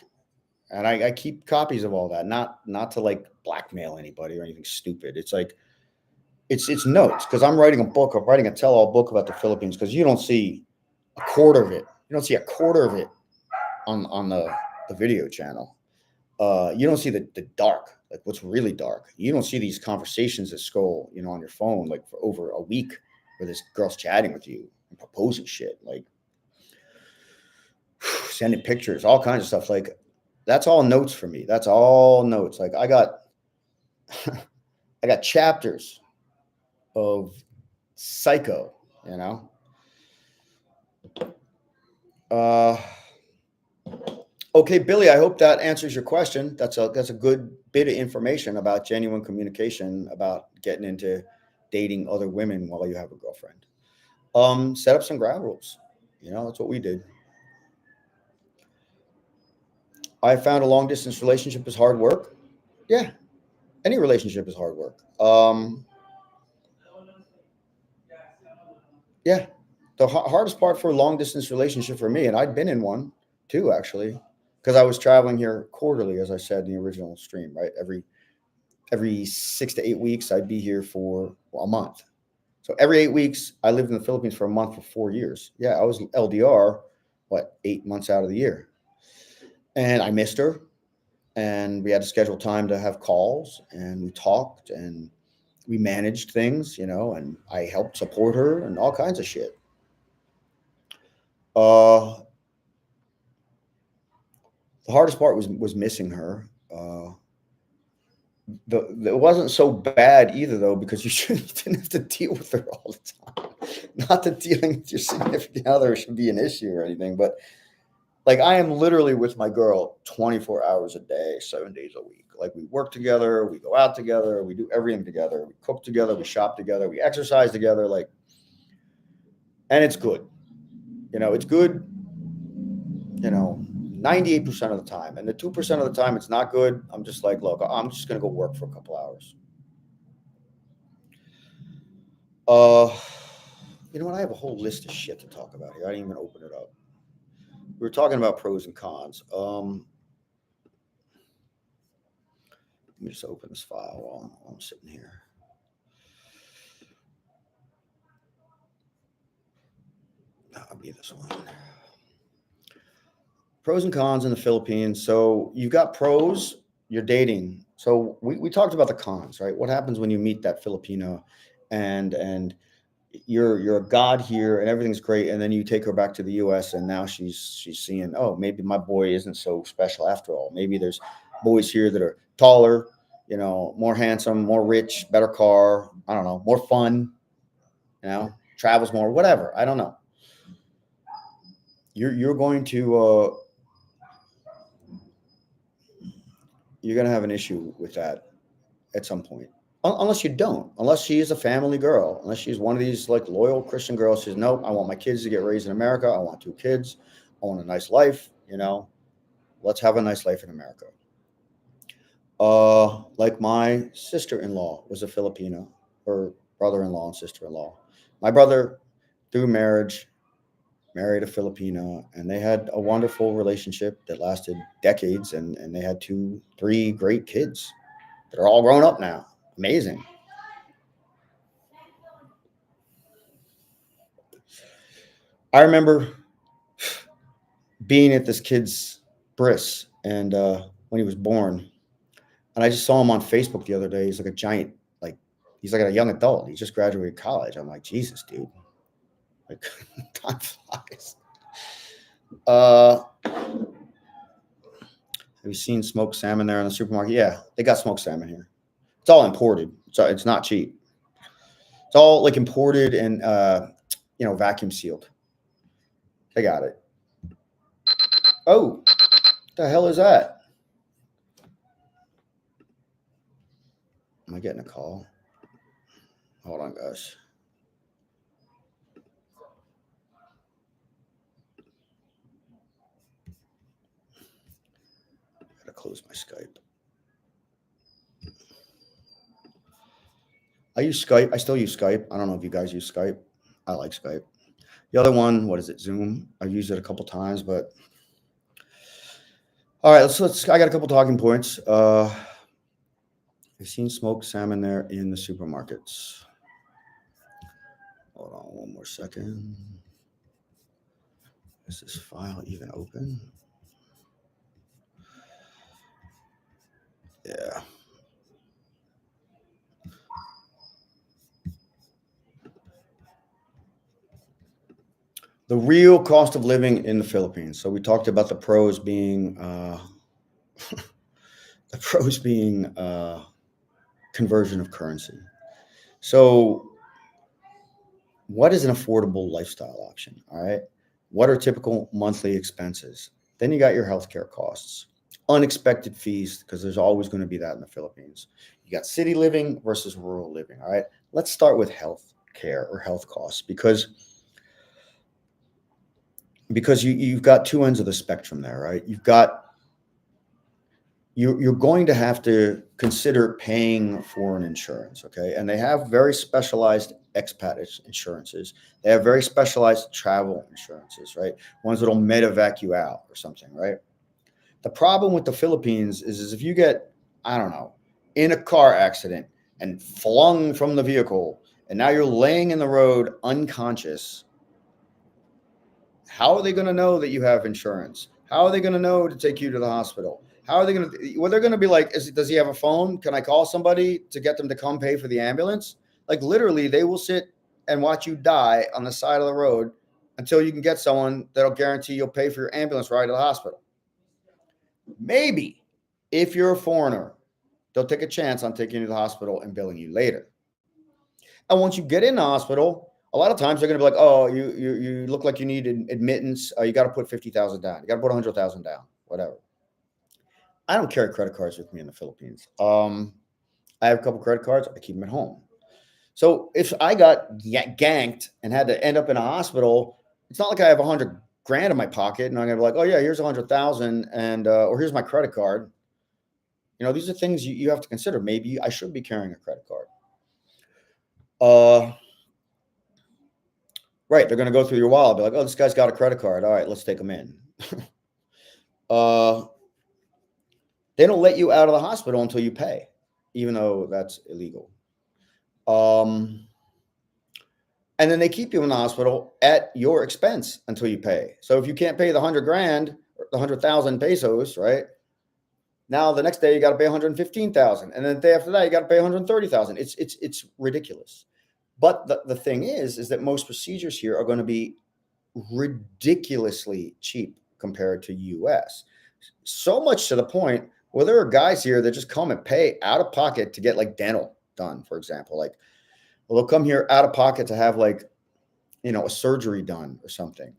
Speaker 1: and I keep copies of all that, not to like blackmail anybody or anything stupid. It's like it's notes, because I'm writing a tell-all book about the Philippines, because you don't see a quarter of it. You don't see a quarter of it on the video channel. You don't see the dark, like what's really dark. You don't see these conversations that scroll, on your phone, like for over a week, where this girl's chatting with you and proposing shit, like sending pictures, all kinds of stuff. Like, that's all notes for me. That's all notes. Like, I got chapters of Psycho, Okay, Billy, I hope that answers your question. That's a good bit of information about genuine communication, about getting into dating other women while you have a girlfriend. Set up some ground rules. That's what we did. I found a long distance relationship is hard work. Yeah, any relationship is hard work. Yeah, the hardest part for a long distance relationship for me, and I'd been in one too, actually, because I was traveling here quarterly, as I said in the original stream, right? Every 6 to 8 weeks, I'd be here for a month. So every 8 weeks, I lived in the Philippines for a month for 4 years. Yeah, I was LDR, 8 months out of the year. And I missed her. And we had to schedule time to have calls. And we talked and we managed things, and I helped support her and all kinds of shit. The hardest part was missing her. It wasn't so bad either, though, because you didn't have to deal with her all the time. Not that dealing with your significant other should be an issue or anything, but like, I am literally with my girl 24 hours a day, 7 days a week. Like, we work together, we go out together, we do everything together, we cook together, we shop together, we exercise together, and it's good. It's good, 98% of the time. And the 2% of the time it's not good, I'm just like, look, I'm just going to go work for a couple hours. You know what? I have a whole list of shit to talk about here. I didn't even open it up. We were talking about pros and cons. Let me just open this file while I'm sitting here. That'll be this one. Pros and cons in the Philippines. So you've got pros, you're dating. So we talked about the cons, right? What happens when you meet that Filipino and you're a god here and everything's great, and then you take her back to the US and now she's seeing, oh, maybe my boy isn't so special after all. Maybe there's boys here that are taller, more handsome, more rich, better car, I don't know, more fun, travels more, whatever. I don't know. You're going to you're going to have an issue with that at some point. Unless you don't, unless she is a family girl, unless she's one of these like loyal Christian girls. She says, nope, I want my kids to get raised in America. I want 2 kids. I want a nice life. Let's have a nice life in America. Like my sister-in-law was a Filipino, her brother-in-law and sister-in-law. My brother, through marriage, married a Filipino, and they had a wonderful relationship that lasted decades, and they had 2, 3 great kids that are all grown up now. Amazing. I remember being at this kid's bris and when he was born, and I just saw him on Facebook the other day. He's like a giant, he's like a young adult. He just graduated college. I'm like, Jesus, dude, like time flies. Have you seen smoked salmon there in the supermarket? Yeah, they got smoked salmon here. It's all imported, so it's not cheap. It's all like imported and, vacuum sealed. I got it. Oh, what the hell is that? Am I getting a call? Hold on, guys. Gotta close my Skype. I use Skype. I still use Skype. I don't know if you guys use Skype. I like Skype. The other one, what is it? Zoom. I've used it a couple times, but all right. Let's. I got a couple talking points. I've seen smoked salmon there in the supermarkets. Hold on one more second. Is this file even open? Yeah. The real cost of living in the Philippines. So we talked about the pros being conversion of currency. So what is an affordable lifestyle option? All right. What are typical monthly expenses? Then you got your healthcare costs, unexpected fees, because there's always going to be that in the Philippines. You got city living versus rural living. All right. Let's start with health care or health costs because you've got two ends of the spectrum there, right? You're going to have to consider paying for an insurance, okay? And they have very specialized expat insurances. They have very specialized travel insurances, right? Ones that'll medevac you out or something, right? The problem with the Philippines is if you get, I don't know, in a car accident and flung from the vehicle, and now you're laying in the road unconscious, how are they going to know that you have insurance? How are they going to know to take you to the hospital? How are they going to, well, they're going to be like, does he have a phone? Can I call somebody to get them to come pay for the ambulance? Like literally they will sit and watch you die on the side of the road until you can get someone that'll guarantee you'll pay for your ambulance ride to the hospital. Maybe if you're a foreigner, they'll take a chance on taking you to the hospital and billing you later. And once you get in the hospital, a lot of times they're going to be like, oh, you look like you need admittance. You got to put 50,000 down. You got to put 100,000 down, whatever. I don't carry credit cards with me in the Philippines. I have a couple credit cards. I keep them at home. So if I got ganked and had to end up in a hospital, it's not like I have 100 grand in my pocket and I'm going to be like, oh yeah, here's 100,000 and, or here's my credit card. You know, these are things you have to consider. Maybe I should be carrying a credit card. Right. They're going to go through your wallet. Be like, oh, this guy's got a credit card. All right, let's take him in. They don't let you out of the hospital until you pay, even though that's illegal. And then they keep you in the hospital at your expense until you pay. So if you can't pay the 100 grand, or the 100,000 pesos, right? Now the next day you got to pay 115,000, and then the day after that you got to pay 130,000. It's ridiculous. But the thing is that most procedures here are going to be ridiculously cheap compared to US. So much to the point where there are guys here that just come and pay out of pocket to get like dental done, for example. Like, well, they'll come here out of pocket to have like, you know, a surgery done or something.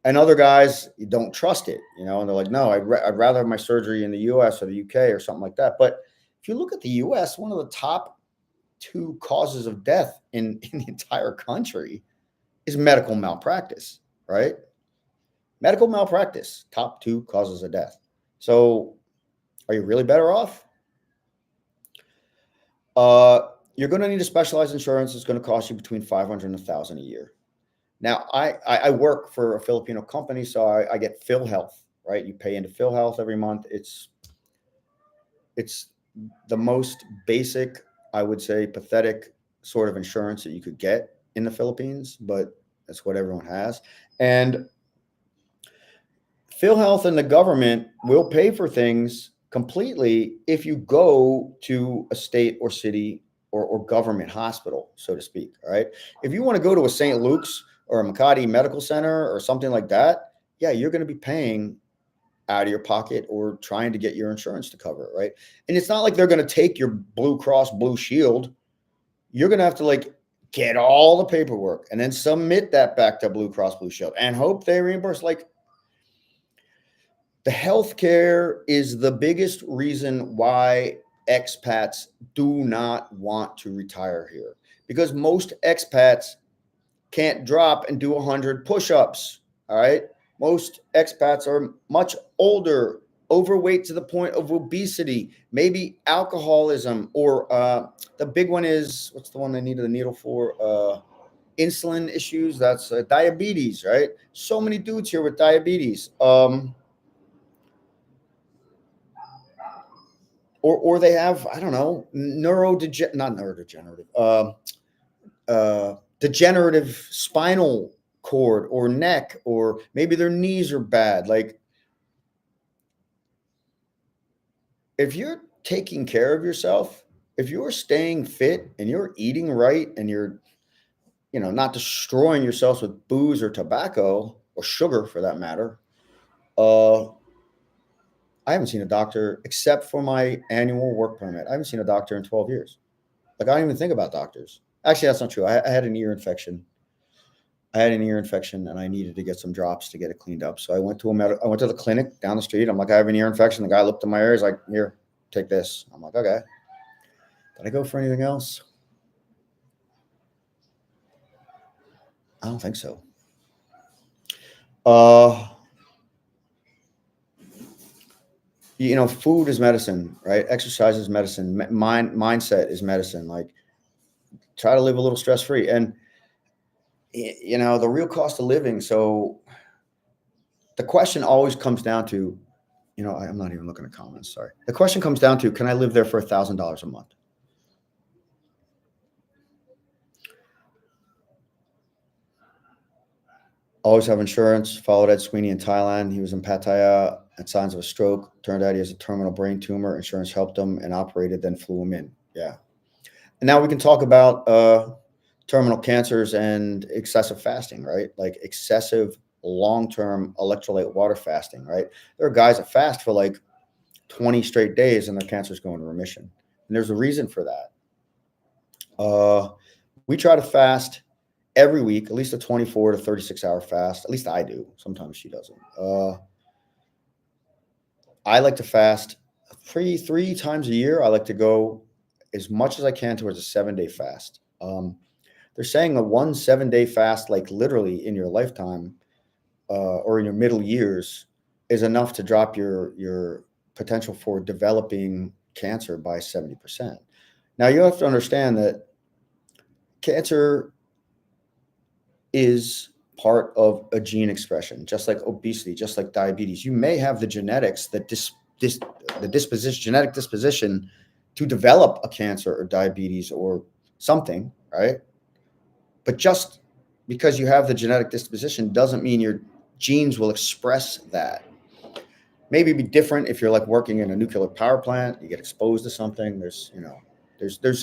Speaker 1: And other guys, you don't trust it, you know, and they're like, no, I'd rather have my surgery in the US or the UK or something like that. But if you look at the US, one of the top 2 causes of death in the entire country is medical malpractice, right? Medical malpractice, top 2 causes of death. So are you really better off? You're going to need a specialized insurance. It's going to cost you between 500 and 1,000 a year. Now, I work for a Filipino company, so I get Phil Health, right? You pay into Phil Health every month. It's the most basic, I would say, pathetic sort of insurance that you could get in the Philippines, but that's what everyone has. And Phil Health and the government will pay for things completely if you go to a state or city or government hospital, so to speak. All right. If you want to go to a St. Luke's or a Makati Medical Center or something like that, yeah, you're going to be paying out of your pocket or trying to get your insurance to cover it, right? And it's not like they're going to take your Blue Cross Blue Shield. You're going to have to like get all the paperwork, and then submit that back to Blue Cross Blue Shield and hope they reimburse. Like, the healthcare is the biggest reason why expats do not want to retire here, because most expats can't drop and do 100 push-ups. All right. Most expats are much older, overweight to the point of obesity, maybe alcoholism, or the big one is, what's the one they needed a needle for? Insulin issues. That's diabetes, right? So many dudes here with diabetes. Or they have, I don't know, degenerative spinal cord or neck, or maybe their knees are bad. Like, if you're taking care of yourself, if you're staying fit and you're eating right and you're, not destroying yourselves with booze or tobacco or sugar for that matter, I haven't seen a doctor except for my annual work permit. I haven't seen a doctor in 12 years. Like, I don't even think about doctors. Actually, that's not true. I had an ear infection. And I needed to get some drops to get it cleaned up. So I went to the clinic down the street. I'm like, I have an ear infection. The guy looked at my ear. He's like, here, take this. I'm like, okay. Did I go for anything else? I don't think so. Food is medicine, right? Exercise is medicine. Mindset is medicine. Like, try to live a little stress-free. And, the real cost of living. So the question always comes down to, I'm not even looking at comments. Sorry. The question comes down to, can I live there for $1,000 a month? Always have insurance. Followed Ed Sweeney in Thailand. He was in Pattaya at signs of a stroke. Turned out he has a terminal brain tumor. Insurance helped him and operated, then flew him in. Yeah. And now we can talk about terminal cancers and excessive fasting, right? Like excessive long-term electrolyte water fasting, right? There are guys that fast for like 20 straight days and their cancer's going to remission. And there's a reason for that. We try to fast every week, at least a 24 to 36 hour fast. At least I do. Sometimes she doesn't. I like to fast three times a year. I like to go as much as I can towards a 7-day fast. They're saying a 7-day fast, like literally in your lifetime or in your middle years, is enough to drop your potential for developing cancer by 70%. Now, you have to understand that cancer is part of a gene expression, just like obesity, just like diabetes. You may have the genetics, genetic disposition to develop a cancer or diabetes or something, right? But just because you have the genetic disposition doesn't mean your genes will express that. Maybe it'd be different if you're like working in a nuclear power plant, you get exposed to something. There's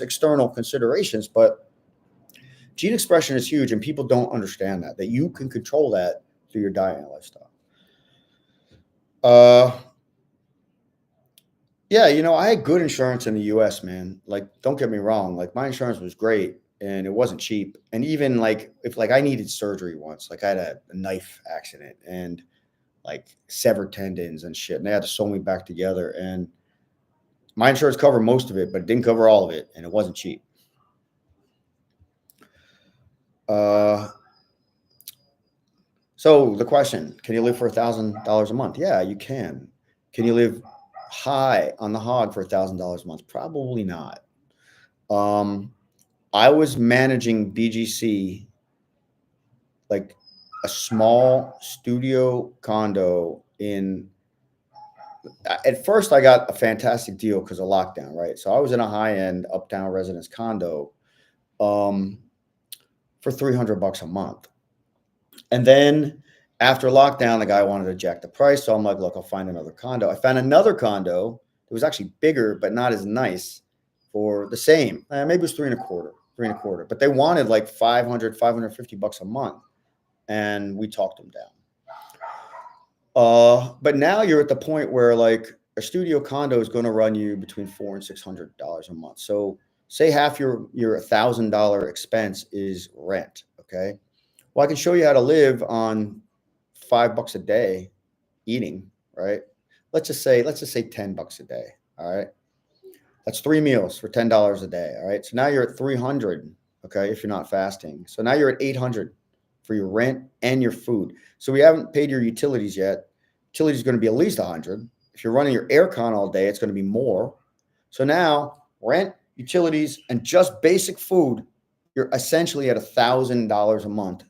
Speaker 1: external considerations, but gene expression is huge, and people don't understand that you can control that through your diet and lifestyle. Yeah, I had good insurance in the US, man. Like, don't get me wrong. Like, my insurance was great and it wasn't cheap. And even like, if like I needed surgery once, like I had a knife accident and like severed tendons and shit, and they had to sew me back together. And my insurance covered most of it, but it didn't cover all of it. And it wasn't cheap. So the question, can you live for $1,000 a month? Yeah, you can. Can you live high on the hog for $1,000 a month? Probably not. I was managing BGC, like a small studio condo at first I got a fantastic deal because of lockdown, right? So I was in a high-end uptown residence condo for $300 a month. And then after lockdown, the guy wanted to jack the price. So I'm like, look, I'll find another condo. I found another condo. It was actually bigger, but not as nice for the same. Maybe it was three and a quarter, but they wanted like $550 a month. And we talked them down. But now you're at the point where like a studio condo is going to run you between $400 and $600 a month. So Say half your $1,000 expense is rent. Okay. Well, I can show you how to live on $5 a day eating, right? Let's just say $10 a day. All right. That's 3 meals for $10 a day. All right. So now you're at 300. Okay. If you're not fasting. So now you're at 800 for your rent and your food. So we haven't paid your utilities yet. Utilities is going to be at least 100. If you're running your aircon all day, it's going to be more. So now rent, utilities, and just basic food, you're essentially at $1,000 a month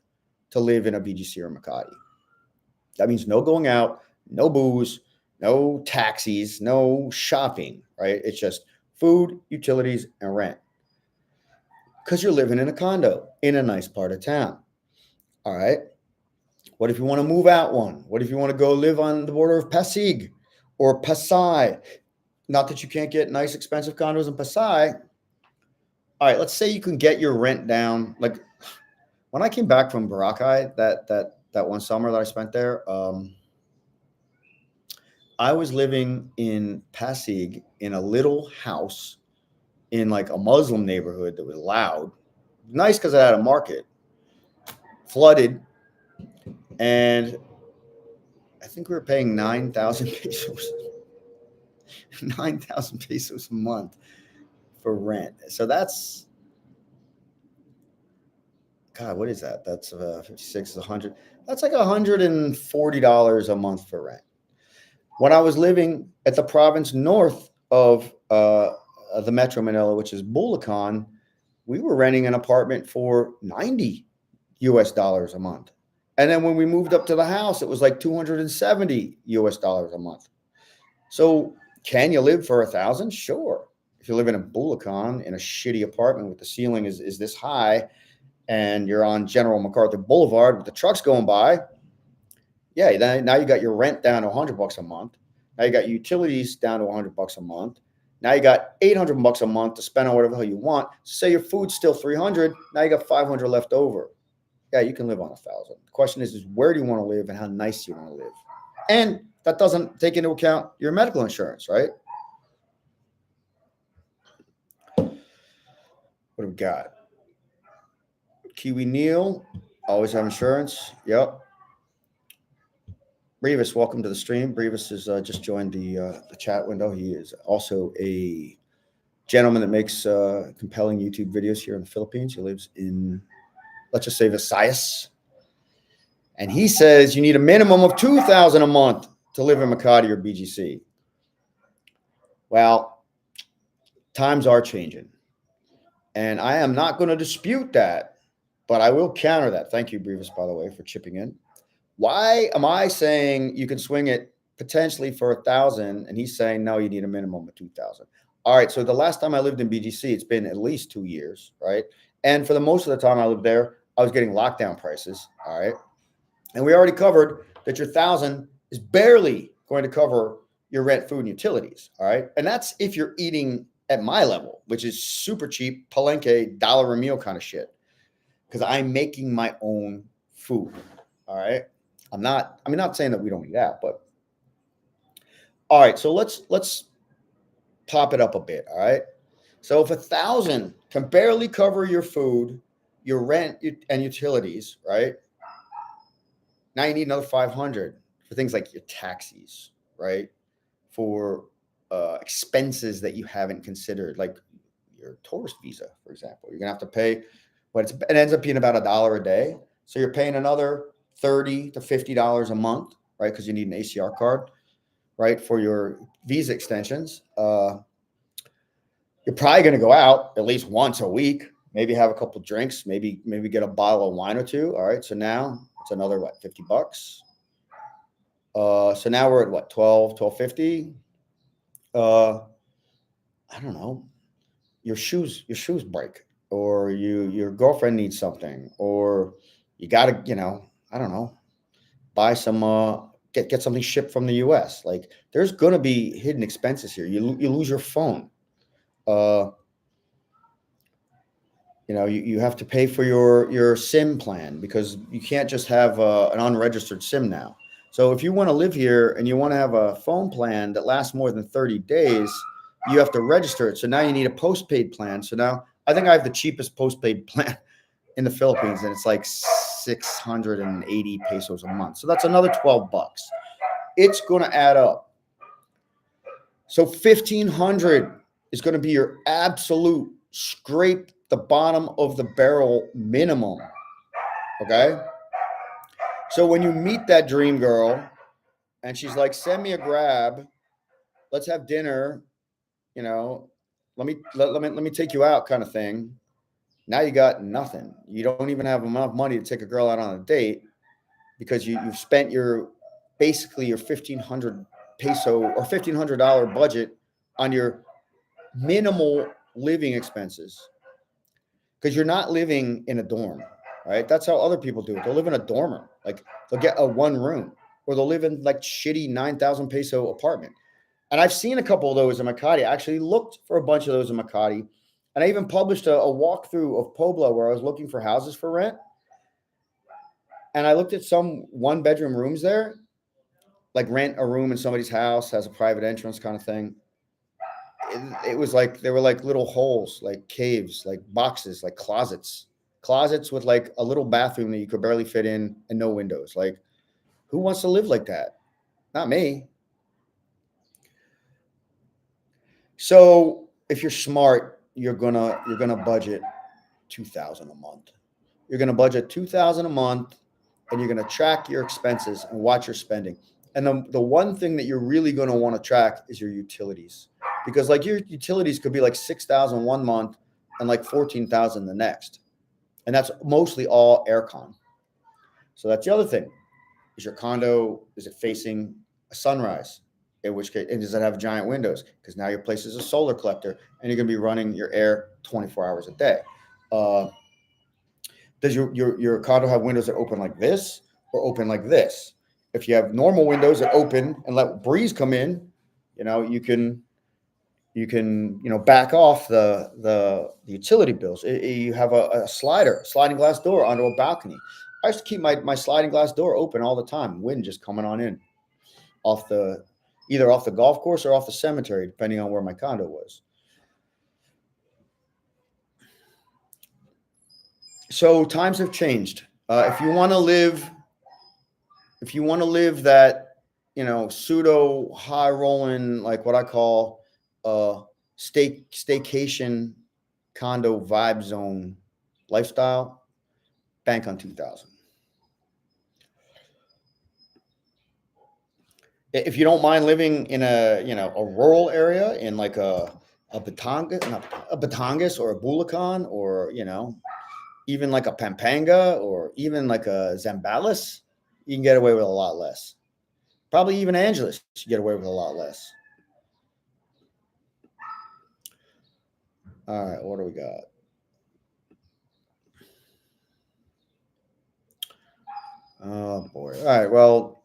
Speaker 1: to live in a BGC or Makati. That means no going out, no booze, no taxis, no shopping, right? It's just food, utilities, and rent. Because you're living in a condo in a nice part of town. All right. What if you want to move out one? What if you want to go live on the border of Pasig or Pasay? Not that you can't get nice, expensive condos in Pasay. All right, let's say you can get your rent down. Like when I came back from Boracay, that one summer that I spent there, I was living in Pasig in a little house in like a Muslim neighborhood that was loud. Nice because I had a market. Flooded. And I think we were paying 9,000 pesos. 9,000 pesos a month for rent. So that's, God, what is that? That's 56 is 100. That's like $140 a month for rent. When I was living at the province north of the Metro Manila, which is Bulacan, we were renting an apartment for $90 a month. And then when we moved up to the house, it was like $270 a month. So can you live for $1,000? Sure. If you live in a Bulacan in a shitty apartment with the ceiling is this high and you're on General MacArthur Boulevard with the trucks going by, yeah, now you got your rent down to $100 a month. Now you got utilities down to $100 a month. Now you got $800 a month to spend on whatever the hell you want. So say your food's still $300. Now you got $500 left over. Yeah, you can live on $1,000. The question is where do you want to live and how nice do you want to live? And that doesn't take into account your medical insurance, right? What have we got? Kiwi Neil, always have insurance. Yep. Brevis, welcome to the stream. Brevis has just joined the chat window. He is also a gentleman that makes compelling YouTube videos here in the Philippines. He lives in, let's just say, Visayas. And he says you need a minimum of $2,000 a month to live in Makati or BGC. Well, times are changing. And I am not going to dispute that, but I will counter that. Thank you, Brevis, by the way, for chipping in. Why am I saying you can swing it potentially for $1,000 and he's saying, no, you need a minimum of $2,000? All right. So the last time I lived in BGC, it's been at least 2 years, right? And for the most of the time I lived there, I was getting lockdown prices. All right. And we already covered that your $1,000 is barely going to cover your rent, food, and utilities. All right. And that's if you're eating at my level, which is super cheap, palenque, $1 a meal kind of shit. Because I'm making my own food. All right. I'm not saying that we don't eat out, but all right. So let's pop it up a bit. All right. So if $1,000 can barely cover your food, your rent, and utilities, right? Now you need another 500 for things like your taxis, right? For expenses that you haven't considered, like your tourist visa, for example. You're gonna have to pay it ends up being about $1 a day. So you're paying another $30 to $50 a month, right? Because you need an ACR card, right? For your visa extensions. You're probably going to go out at least once a week, maybe have a couple of drinks, maybe get a bottle of wine or two. All right. So now it's another, $50? So now we're at what, $12.50? I don't know. Your shoes break, or your girlfriend needs something, or you got to, I don't know, buy some, get something shipped from the US. Like there's going to be hidden expenses here. You lose your phone. You have to pay for your SIM plan because you can't just have an unregistered SIM now. So if you want to live here and you want to have a phone plan that lasts more than 30 days, you have to register it. So now you need a postpaid plan. So now I think I have the cheapest postpaid plan in the Philippines, and it's like 680 pesos a month. So that's another $12. It's going to add up. So 1,500 is going to be your absolute scrape the bottom of the barrel minimum. Okay. So when you meet that dream girl and she's like, send me a grab, let's have dinner, you know, let me take you out kind of thing. Now you got nothing. You don't even have enough money to take a girl out on a date because you've spent basically your 1,500 peso or $1,500 budget on your minimal living expenses, because you're not living in a dorm, right? That's how other people do it. They'll live in a dormer, like they'll get a one room, or they'll live in like shitty 9,000 peso apartment. And I've seen a couple of those in Makati. I actually looked for a bunch of those in Makati. And I even published a walkthrough of Pueblo where I was looking for houses for rent. And I looked at some one bedroom rooms there, like rent a room in somebody's house, has a private entrance kind of thing. It was like, they were like little holes, like caves, like boxes, like closets with like a little bathroom that you could barely fit in and no windows. Like, who wants to live like that? Not me. So if you're smart, you're gonna budget 2,000 a month. You're gonna budget 2,000 a month, and you're gonna track your expenses and watch your spending. And the one thing that you're really gonna want to track is your utilities, because like your utilities could be like 6,000 one month and like 14,000 the next, and that's mostly all aircon. So that's the other thing: is your condo, is it facing a sunrise? In which case, and does it have giant windows? Because now your place is a solar collector, and you're going to be running your air 24 hours a day. Does your condo have windows that open like this or open like this? If you have normal windows that open and let breeze come in, you can back off the utility bills. You have a sliding glass door onto a balcony. I used to keep my sliding glass door open all the time. Wind just coming on in either off the golf course or off the cemetery, depending on where my condo was. So times have changed. If you want to live that, pseudo high rolling, like what I call staycation condo vibe zone lifestyle, bank on 2,000. If you don't mind living in a rural area in like a Batangas or a Bulacan, or even like a Pampanga or even like a Zambales, you can get away with a lot less. Probably even Angeles, you get away with a lot less. All right, what do we got? Oh boy. All right, well,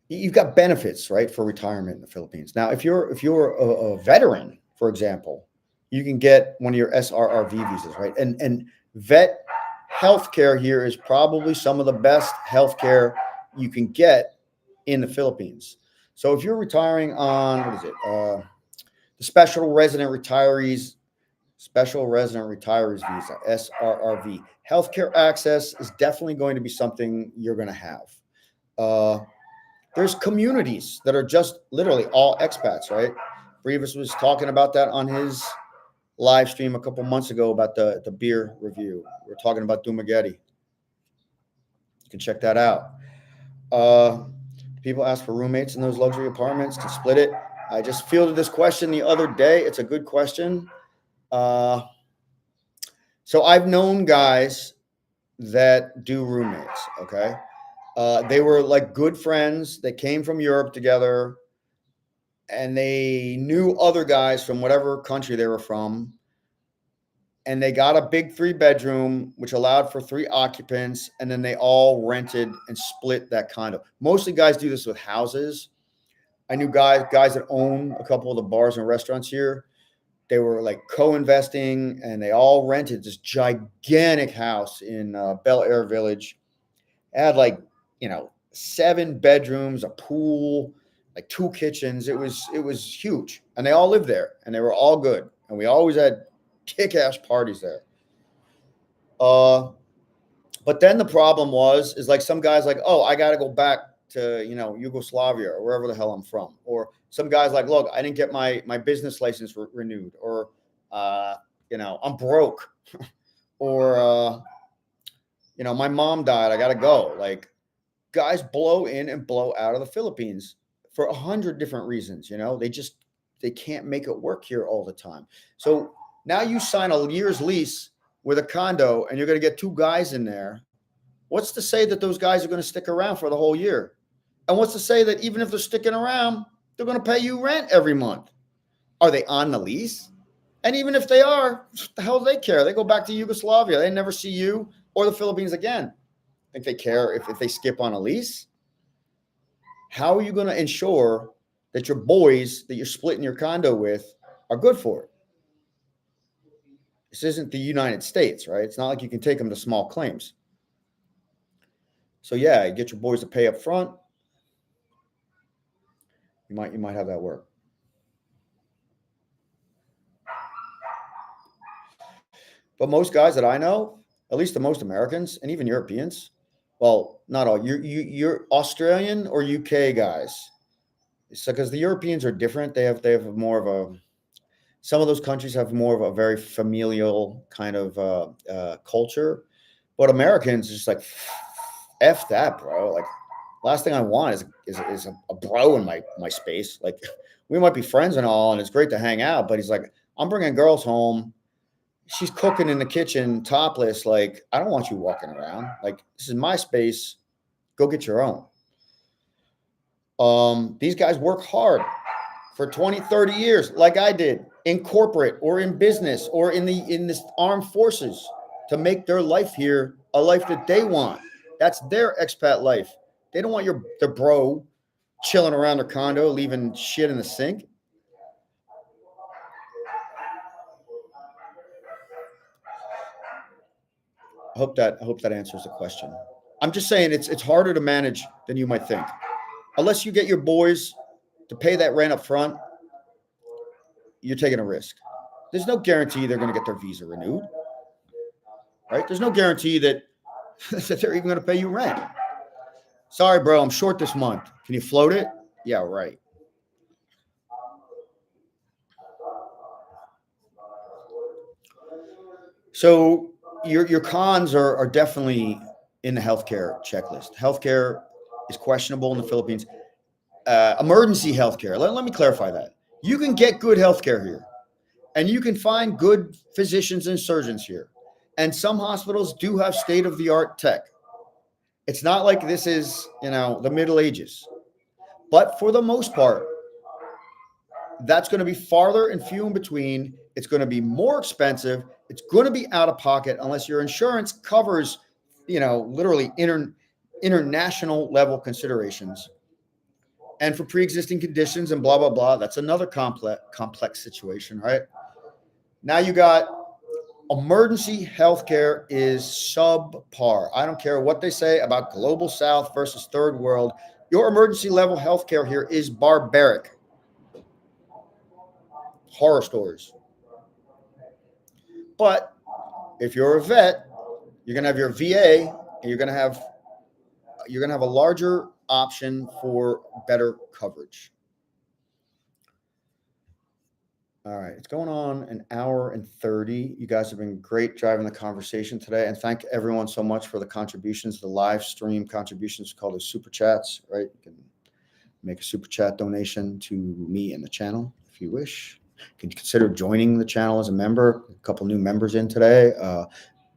Speaker 1: you've got benefits, right, for retirement in the Philippines. Now, if you're a veteran, for example, you can get one of your SRRV visas, right? And vet healthcare here is probably some of the best healthcare you can get in the Philippines. So if you're retiring on, what is it? The Special Resident Retirees Visa, SRRV. Healthcare access is definitely going to be something you're going to have. There's communities that are just literally all expats, right? Brevis was talking about that on his live stream a couple months ago about the beer review. We're talking about Dumaguete. You can check that out. People ask for roommates in those luxury apartments to split it. I just fielded this question the other day. It's a good question. So I've known guys that do roommates, okay? They were like good friends that came from Europe together, and they knew other guys from whatever country they were from. And they got a big 3-bedroom, which allowed for 3 occupants. And then they all rented and split that condo. Mostly guys do this with houses. I knew guys that own a couple of the bars and restaurants here. They were like co-investing, and they all rented this gigantic house in Bel Air Village. It had like, 7 bedrooms, a pool, like 2 kitchens. It was huge, and they all lived there, and they were all good, and we always had kick-ass parties there. But then the problem is like some guys like, oh, I got to go back to, Yugoslavia or wherever the hell I'm from. Or some guys like, look, I didn't get my business license renewed, or, I'm broke or, my mom died. I got to go. Like, guys blow in and blow out of the Philippines for 100 different reasons. They can't make it work here all the time. So now you sign a year's lease with a condo and you're going to get 2 guys in there. What's to say that those guys are going to stick around for the whole year? And what's to say that even if they're sticking around, they're going to pay you rent every month? Are they on the lease? And even if they are, what the hell do they care? They go back to Yugoslavia. They never see you or the Philippines again. Think they care if they skip on a lease? How are you going to ensure that your boys that you're splitting your condo with are good for it? This isn't the United States, right? It's not like you can take them to small claims. So yeah, you get your boys to pay up front. You might have that work. But most guys that I know, at least the most Americans and even Europeans, well, not all, you're Australian or UK guys. So because the Europeans are different, they have more of a, some of those countries have more of a very familial kind of culture, but Americans just like, F that, bro. Like, last thing I want is a bro in my space. Like, we might be friends and all, and it's great to hang out, but he's like, I'm bringing girls home. She's cooking in the kitchen topless. Like, I don't want you walking around. Like, this is my space. Go get your own. These guys work hard for 20, 30 years, like I did, in corporate or in business or in this armed forces, to make their life here a life that they want. That's their expat life. They don't want the bro chilling around their condo, leaving shit in the sink. I hope that answers the question. I'm just saying it's harder to manage than you might think. Unless you get your boys to pay that rent up front, you're taking a risk. There's no guarantee they're going to get their visa renewed, right? There's no guarantee that they're even going to pay you rent. Sorry, bro, I'm short this month. Can you float it? Yeah, right. So your cons are definitely in the healthcare checklist. Healthcare is questionable in the Philippines. Emergency healthcare. Let me clarify that. You can get good healthcare here, and you can find good physicians and surgeons here. And some hospitals do have state-of-the-art tech. It's not like this is, the Middle Ages. But for the most part, that's going to be farther and few in between. It's going to be more expensive. It's going to be out of pocket unless your insurance covers, literally international level considerations. And for pre-existing conditions and blah, blah, blah, that's another complex situation, right? Now you got emergency healthcare is subpar. I don't care what they say about global south versus third world. Your emergency level healthcare here is barbaric. Horror stories. But if you're a vet, you're going to have your VA, and you're going to have a larger option for better coverage. All right, it's going on an hour and 30. You guys have been great driving the conversation today, and thank everyone so much for the contributions, the live stream contributions, called those super chats, right? You can make a super chat donation to me and the channel if you wish. You can consider joining the channel as a member. A couple new members in today.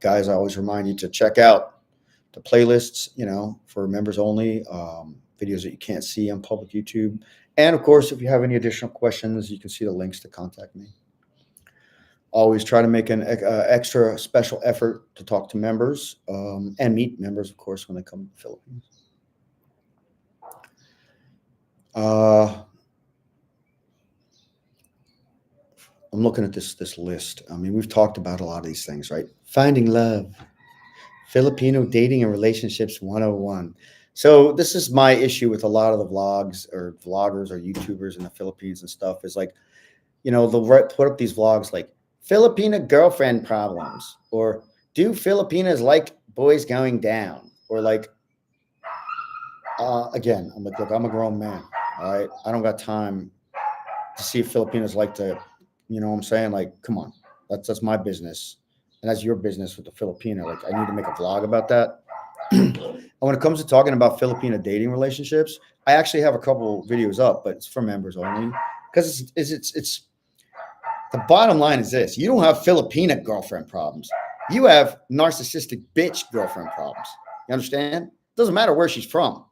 Speaker 1: Guys, I always remind you to check out the playlists, for members only, videos that you can't see on public YouTube. And of course, if you have any additional questions, you can see the links to contact me. Always try to make an extra special effort to talk to members and meet members, of course, when they come to the Philippines. I'm looking at this list. I mean, we've talked about a lot of these things, right? Finding love, Filipino dating and relationships 101. So this is my issue with a lot of the vlogs or vloggers or YouTubers in the Philippines and stuff is like, they'll put up these vlogs like Filipina girlfriend problems, or do Filipinas like boys going down, or like, again, I'm like, look, I'm a grown man. All right. I don't got time to see if Filipinos like to, you know what I'm saying? Like, come on, that's my business. And that's your business with the Filipino. Like, I need to make a vlog about that. And when it comes to talking about Filipino dating relationships, I actually have a couple videos up, but it's for members only. Because it's the bottom line is this: you don't have Filipina girlfriend problems. You have narcissistic bitch girlfriend problems. You understand? Doesn't matter where she's from.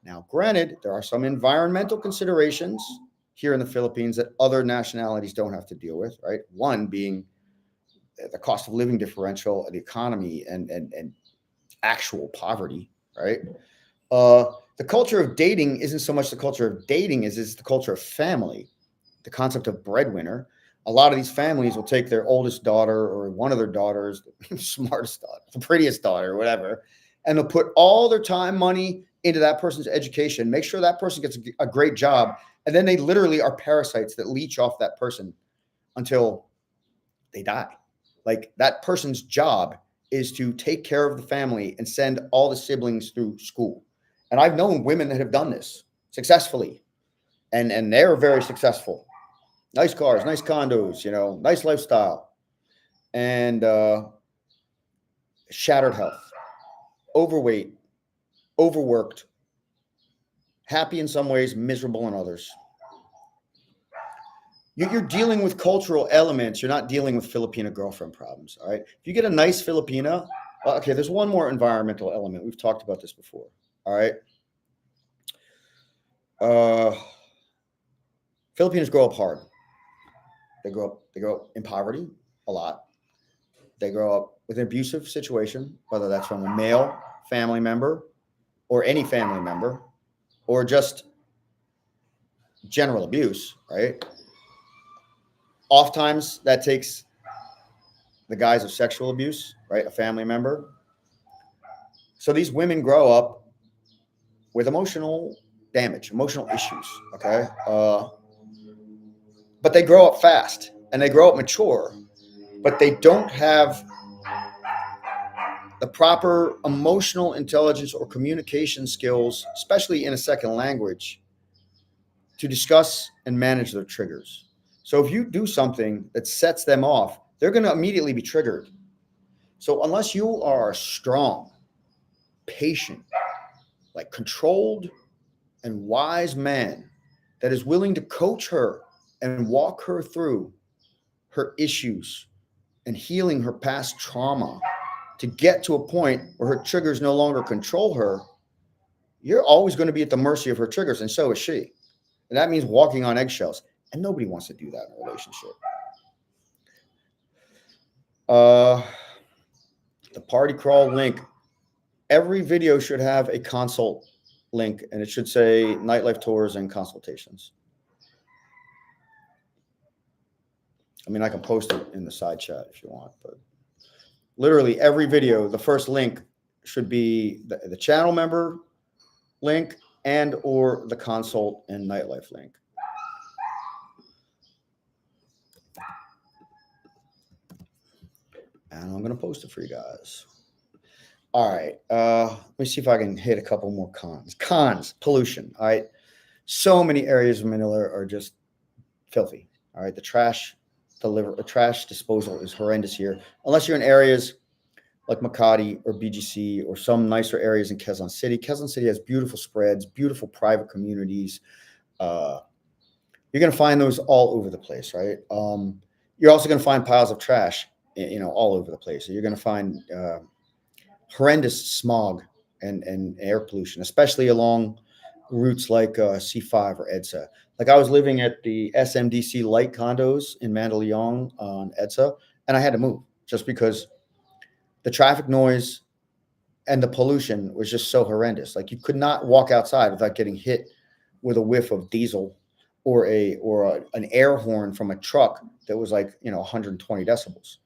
Speaker 1: Now, granted, there are some environmental considerations here in the Philippines that other nationalities don't have to deal with, right? One being the cost of living differential, the economy, and actual poverty, right? The culture of dating isn't so much the culture of dating as it's the culture of family, the concept of breadwinner. A lot of these families will take their oldest daughter or one of their daughters, the smartest daughter, the prettiest daughter, whatever, and they'll put all their time, money into that person's education, make sure that person gets a great job, and then they literally are parasites that leech off that person until they die. Like, that person's job is to take care of the family and send all the siblings through school. And I've known women that have done this successfully, and they're very successful. Nice cars, nice condos, nice lifestyle, and shattered health, overweight, overworked, happy in some ways, miserable in others. You're dealing with cultural elements. You're not dealing with Filipina girlfriend problems. All right. If you get a nice Filipina, okay, there's one more environmental element. We've talked about this before. All right. Filipinos grow up hard. They grow up in poverty a lot. They grow up with an abusive situation, whether that's from a male family member or any family member, or just general abuse, right? Oftentimes that takes the guise of sexual abuse, right? A family member. So these women grow up with emotional damage, emotional issues, okay? But they grow up fast and they grow up mature, but they don't have the proper emotional intelligence or communication skills, especially in a second language, to discuss and manage their triggers. So if you do something that sets them off, they're going to immediately be triggered. So unless you are strong, patient, like controlled and wise man that is willing to coach her and walk her through her issues and healing her past trauma to get to a point where her triggers no longer control her, you're always going to be at the mercy of her triggers, and so is she. And that means walking on eggshells. And nobody wants to do that in a relationship. The party crawl link. Every video should have a consult link, and it should say nightlife tours and consultations. I mean, I can post it in the side chat if you want, but literally every video, the first link should be the channel member link and or the consult and nightlife link. And I'm going to post it for you guys. All right. Let me see if I can hit a couple more cons. Cons, pollution. All right. So many areas of Manila are just filthy. All right. The trash disposal is horrendous here. Unless you're in areas like Makati or BGC or some nicer areas in Quezon City. Quezon City has beautiful spreads, beautiful private communities. You're going to find those all over the place, right? You're also going to find piles of trash, all over the place. So you're going to find horrendous smog and air pollution, especially along routes like C5 or EDSA. Like, I was living at the SMDC light condos in Mandaluyong on EDSA, and I had to move just because the traffic noise and the pollution was just so horrendous. Like, you could not walk outside without getting hit with a whiff of diesel or an air horn from a truck that was like 120 decibels.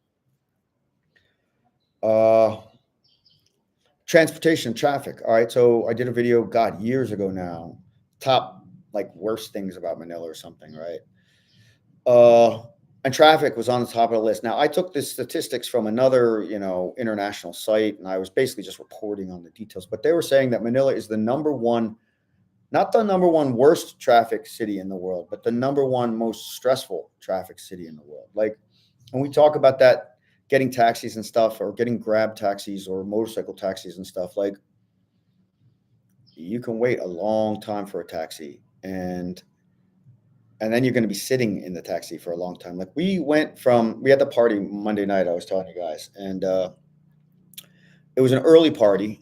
Speaker 1: transportation and traffic. All right. So I did a video, God, years ago now, top like worst things about Manila or something, right? And traffic was on the top of the list. Now I took the statistics from another, international site, and I was basically just reporting on the details. But they were saying that Manila is the number one, not the number one worst traffic city in the world, but the number one most stressful traffic city in the world. Like, when we talk about that, getting taxis and stuff, or getting Grab taxis or motorcycle taxis and stuff, like, you can wait a long time for a taxi, and then you're going to be sitting in the taxi for a long time. Like, we had the party Monday night, I was telling you guys, and it was an early party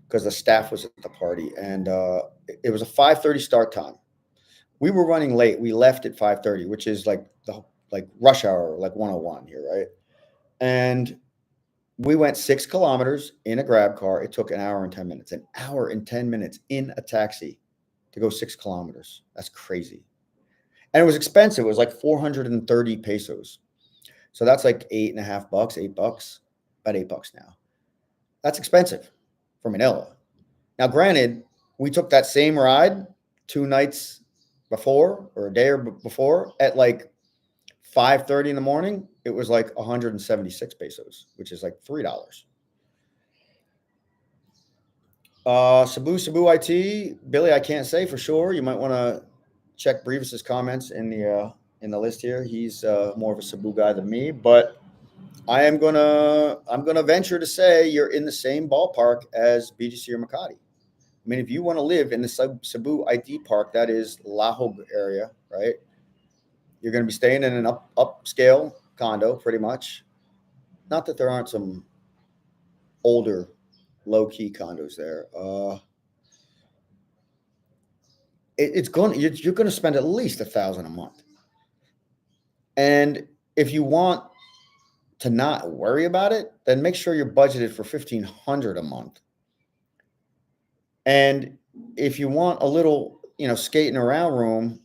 Speaker 1: because the staff was at the party, and it was a 5:30 start time. We were running late. We left at 5:30, which is like rush hour, like 101 here, right? And we went 6 kilometers in a Grab car. It took an hour and 10 minutes. An hour and 10 minutes in a taxi to go 6 kilometers. That's crazy. And it was expensive. It was like 430 pesos. So that's like $8.50, $8, about $8 now. That's expensive for Manila. Now, granted, we took that same ride 2 nights before, or a day or before, at like 5:30 in the morning. It was like 176 pesos, which is like $3. Cebu IT, Billy, I can't say for sure. You might want to check Brevis's comments in the list here. He's more of a Cebu guy than me, but I'm gonna venture to say you're in the same ballpark as BGC or Makati. I mean, if you want to live in the Cebu ID park, that is Lahog area, right? You're going to be staying in an upscale condo, pretty much. Not that there aren't some older, low-key condos there. You're going to spend at least $1,000 a month. And if you want to not worry about it, then make sure you're budgeted for $1,500 a month. And if you want a little, skating around room,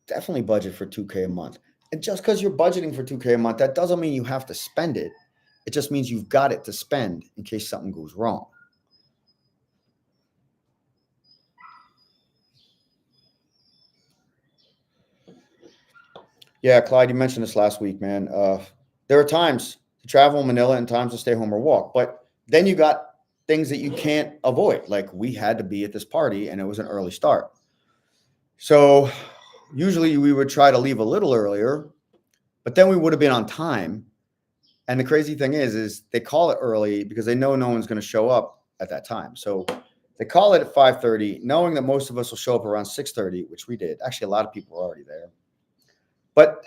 Speaker 1: definitely budget for $2K a month. And just because you're budgeting for $2K a month, that doesn't mean you have to spend it. It just means you've got it to spend in case something goes wrong. Yeah, Clyde, you mentioned this last week, man. There are times to travel in Manila and times to stay home or walk. But then you got things that you can't avoid. Like, we had to be at this party, and it was an early start. So usually we would try to leave a little earlier, but then we would have been on time. And the crazy thing is they call it early because they know no one's going to show up at that time. So they call it at 5:30, knowing that most of us will show up around 6:30, which we did. Actually, a lot of people were already there. But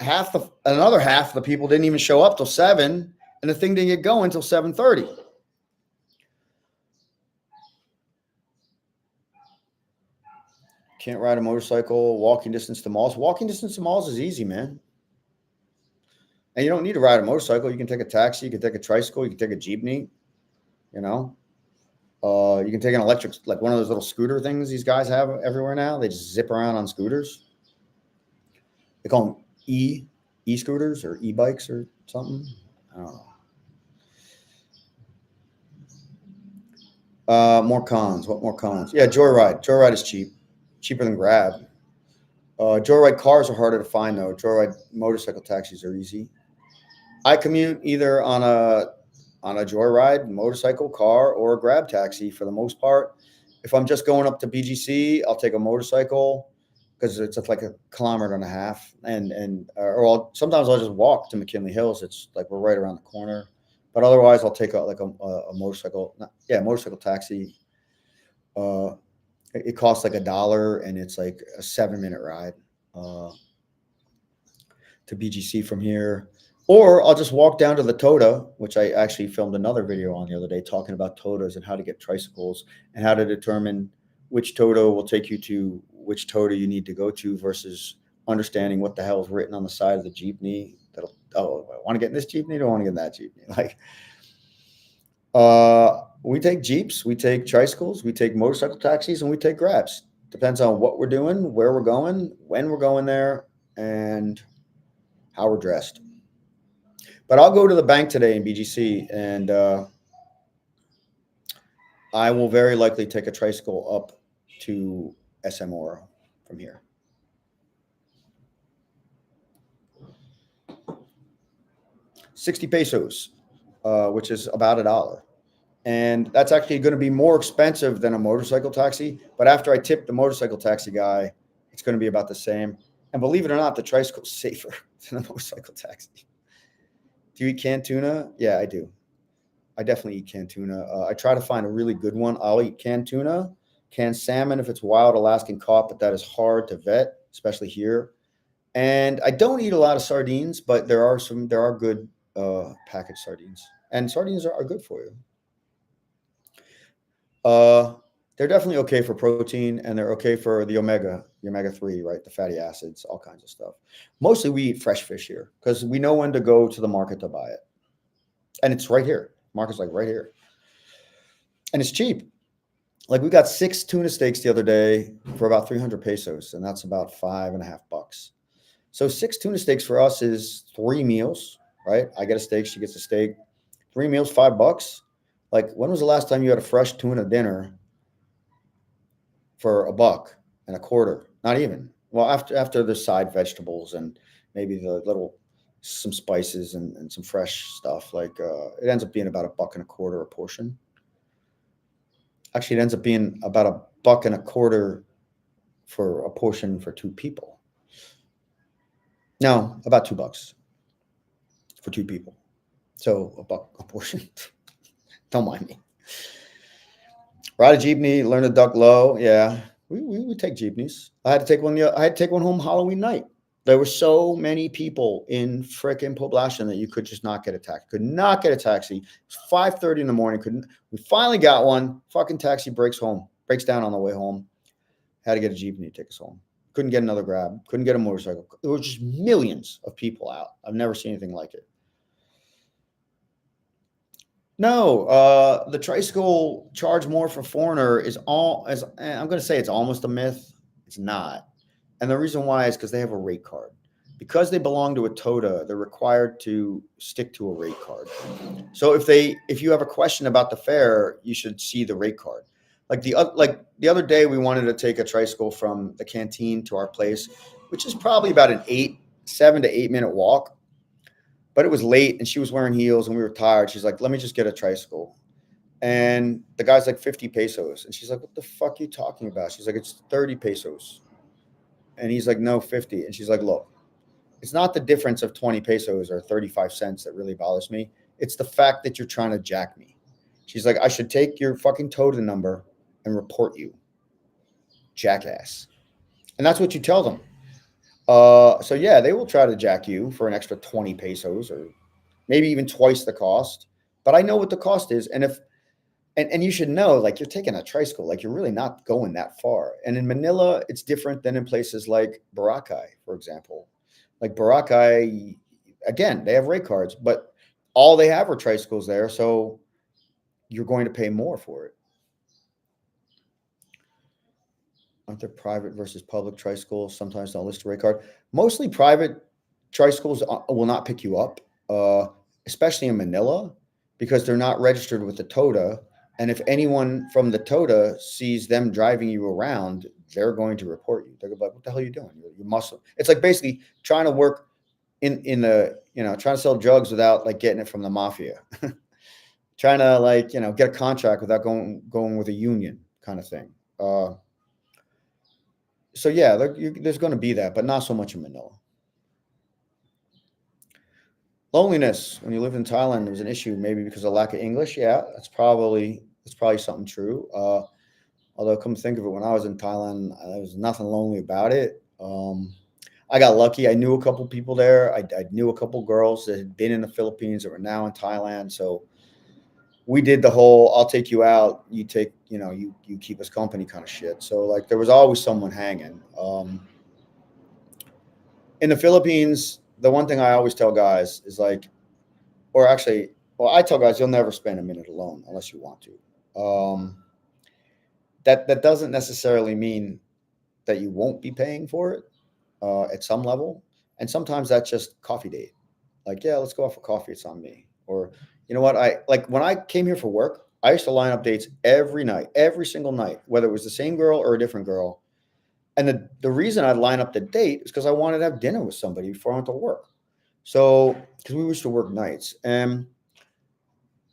Speaker 1: another half of the people didn't even show up till 7, and the thing didn't get going until 7:30. Can't ride a motorcycle, walking distance to malls. Walking distance to malls is easy, man. And you don't need to ride a motorcycle. You can take a taxi, you can take a tricycle, you can take a jeepney, you can take an electric, like one of those little scooter things these guys have everywhere now. They just zip around on scooters. They call them e-scooters or e-bikes or something. I don't know. More cons. What more cons? Yeah, Joyride. Joyride is cheap. Cheaper than Grab. Joyride cars are harder to find, though. Joyride motorcycle taxis are easy. I commute either on a Joyride motorcycle, car, or a Grab taxi for the most part. If I'm just going up to BGC, I'll take a motorcycle because it's like 1.5 kilometers, or sometimes I'll just walk to McKinley Hills. It's like we're right around the corner. But otherwise, I'll take a motorcycle. Motorcycle taxi. It costs like $1, and it's like a 7-minute ride to BGC from here. Or I'll just walk down to the Toda, which I actually filmed another video on the other day talking about Todas and how to get tricycles and how to determine which Toda will take you to which Toda you need to go to versus understanding what the hell is written on the side of the jeepney. I want to get in this jeepney, do I want to get in that jeepney? We take Jeeps, we take tricycles, we take motorcycle taxis, and we take Grabs. Depends on what we're doing, where we're going, when we're going there, and how we're dressed. But I'll go to the bank today in BGC, and I will very likely take a tricycle up to SM Oro from here. $60 pesos, which is about $1. And that's actually going to be more expensive than a motorcycle taxi. But after I tip the motorcycle taxi guy, it's going to be about the same. And believe it or not, the tricycle's safer than a motorcycle taxi. Do you eat canned tuna? Yeah, I do. I definitely eat canned tuna. I try to find a really good one. I'll eat canned tuna, canned salmon if it's wild Alaskan caught, but that is hard to vet, especially here. And I don't eat a lot of sardines, but there are good packaged sardines, and sardines are good for you. Uh, they're definitely okay for protein, and they're okay for the omega 3, right? The fatty acids, all kinds of stuff. Mostly we eat fresh fish here because we know when to go to the market to buy it, and it's right here. Market's like right here, and it's cheap. Like we got 6 tuna steaks the other day for about 300 pesos, and that's about $5.50. So 6 tuna steaks for us is 3 meals, right? I get a steak, she gets a steak. 3 meals, $5. Like, when was the last time you had a fresh tuna dinner for $1.25? Not even. Well, after the side vegetables and maybe some spices and some fresh stuff, like it ends up being about $1.25 a portion. Actually, it ends up being about $1.25 for a portion for 2 people. No, about $2 for 2 people. So $1 a portion. Don't mind me. Ride a jeepney, learn to duck low. Yeah, we take jeepneys. I had to take one. I had to take one home Halloween night. There were so many people in frickin' Poblacion that you could just not get a taxi. Could not get a taxi. It's 5:30 in the morning. We finally got one. Fucking taxi breaks down on the way home. Had to get a jeepney to take us home. Couldn't get another grab. Couldn't get a motorcycle. There were just millions of people out. I've never seen anything like it. No, the tricycle charge more for foreigner I'm going to say it's almost a myth. It's not. And the reason why is because they have a rate card. Because they belong to a TOTA, they're required to stick to a rate card. So if you have a question about the fare, you should see the rate card. Like the other day, we wanted to take a tricycle from the canteen to our place, which is probably about an 7 to 8 minute walk. But it was late and she was wearing heels and we were tired. She's like, let me just get a tricycle. And the guy's like 50 pesos. And she's like, what the fuck are you talking about? She's like, it's 30 pesos. And he's like, no, 50. And she's like, look, it's not the difference of 20 pesos or 35 cents that really bothers me. It's the fact that you're trying to jack me. She's like, I should take your fucking TOTA number and report you, jackass. And that's what you tell them. So yeah, they will try to jack you for an extra 20 pesos or maybe even twice the cost. But I know what the cost is. And you should know, like, you're taking a tricycle, like you're really not going that far. And in Manila, it's different than in places like Boracay, for example. Like Boracay, again, they have rate cards, but all they have are tricycles there. So you're going to pay more for it. Aren't there private versus public tricycles? Sometimes don't list a rate card. Mostly private tricycles will not pick you up, especially in Manila, because they're not registered with the TOTA. And if anyone from the TOTA sees them driving you around, they're going to report you. They're like, what the hell are you doing? You're Muslim. It's like basically trying to work in the, trying to sell drugs without like getting it from the mafia. Trying to get a contract without going with a union kind of thing. So yeah, there's going to be that, but not so much in Manila. Loneliness when you lived in Thailand was an issue, maybe because of lack of English. Yeah, that's probably something true. Although, come to think of it, when I was in Thailand, there was nothing lonely about it. I got lucky. I knew a couple people there. I knew a couple girls that had been in the Philippines that were now in Thailand. So we did the whole "I'll take you out, you take, you keep us company" kind of shit. So like there was always someone hanging. In the Philippines, the one thing I always tell guys is like, or actually, well, I tell guys you'll never spend a minute alone unless you want to. That doesn't necessarily mean that you won't be paying for it at some level, and sometimes that's just coffee date. Like, yeah, let's go out for coffee. It's on me. Or you know what? I like when I came here for work. I used to line up dates every night, every single night, whether it was the same girl or a different girl. And the reason I'd line up the date is because I wanted to have dinner with somebody before I went to work. So, because we used to work nights. And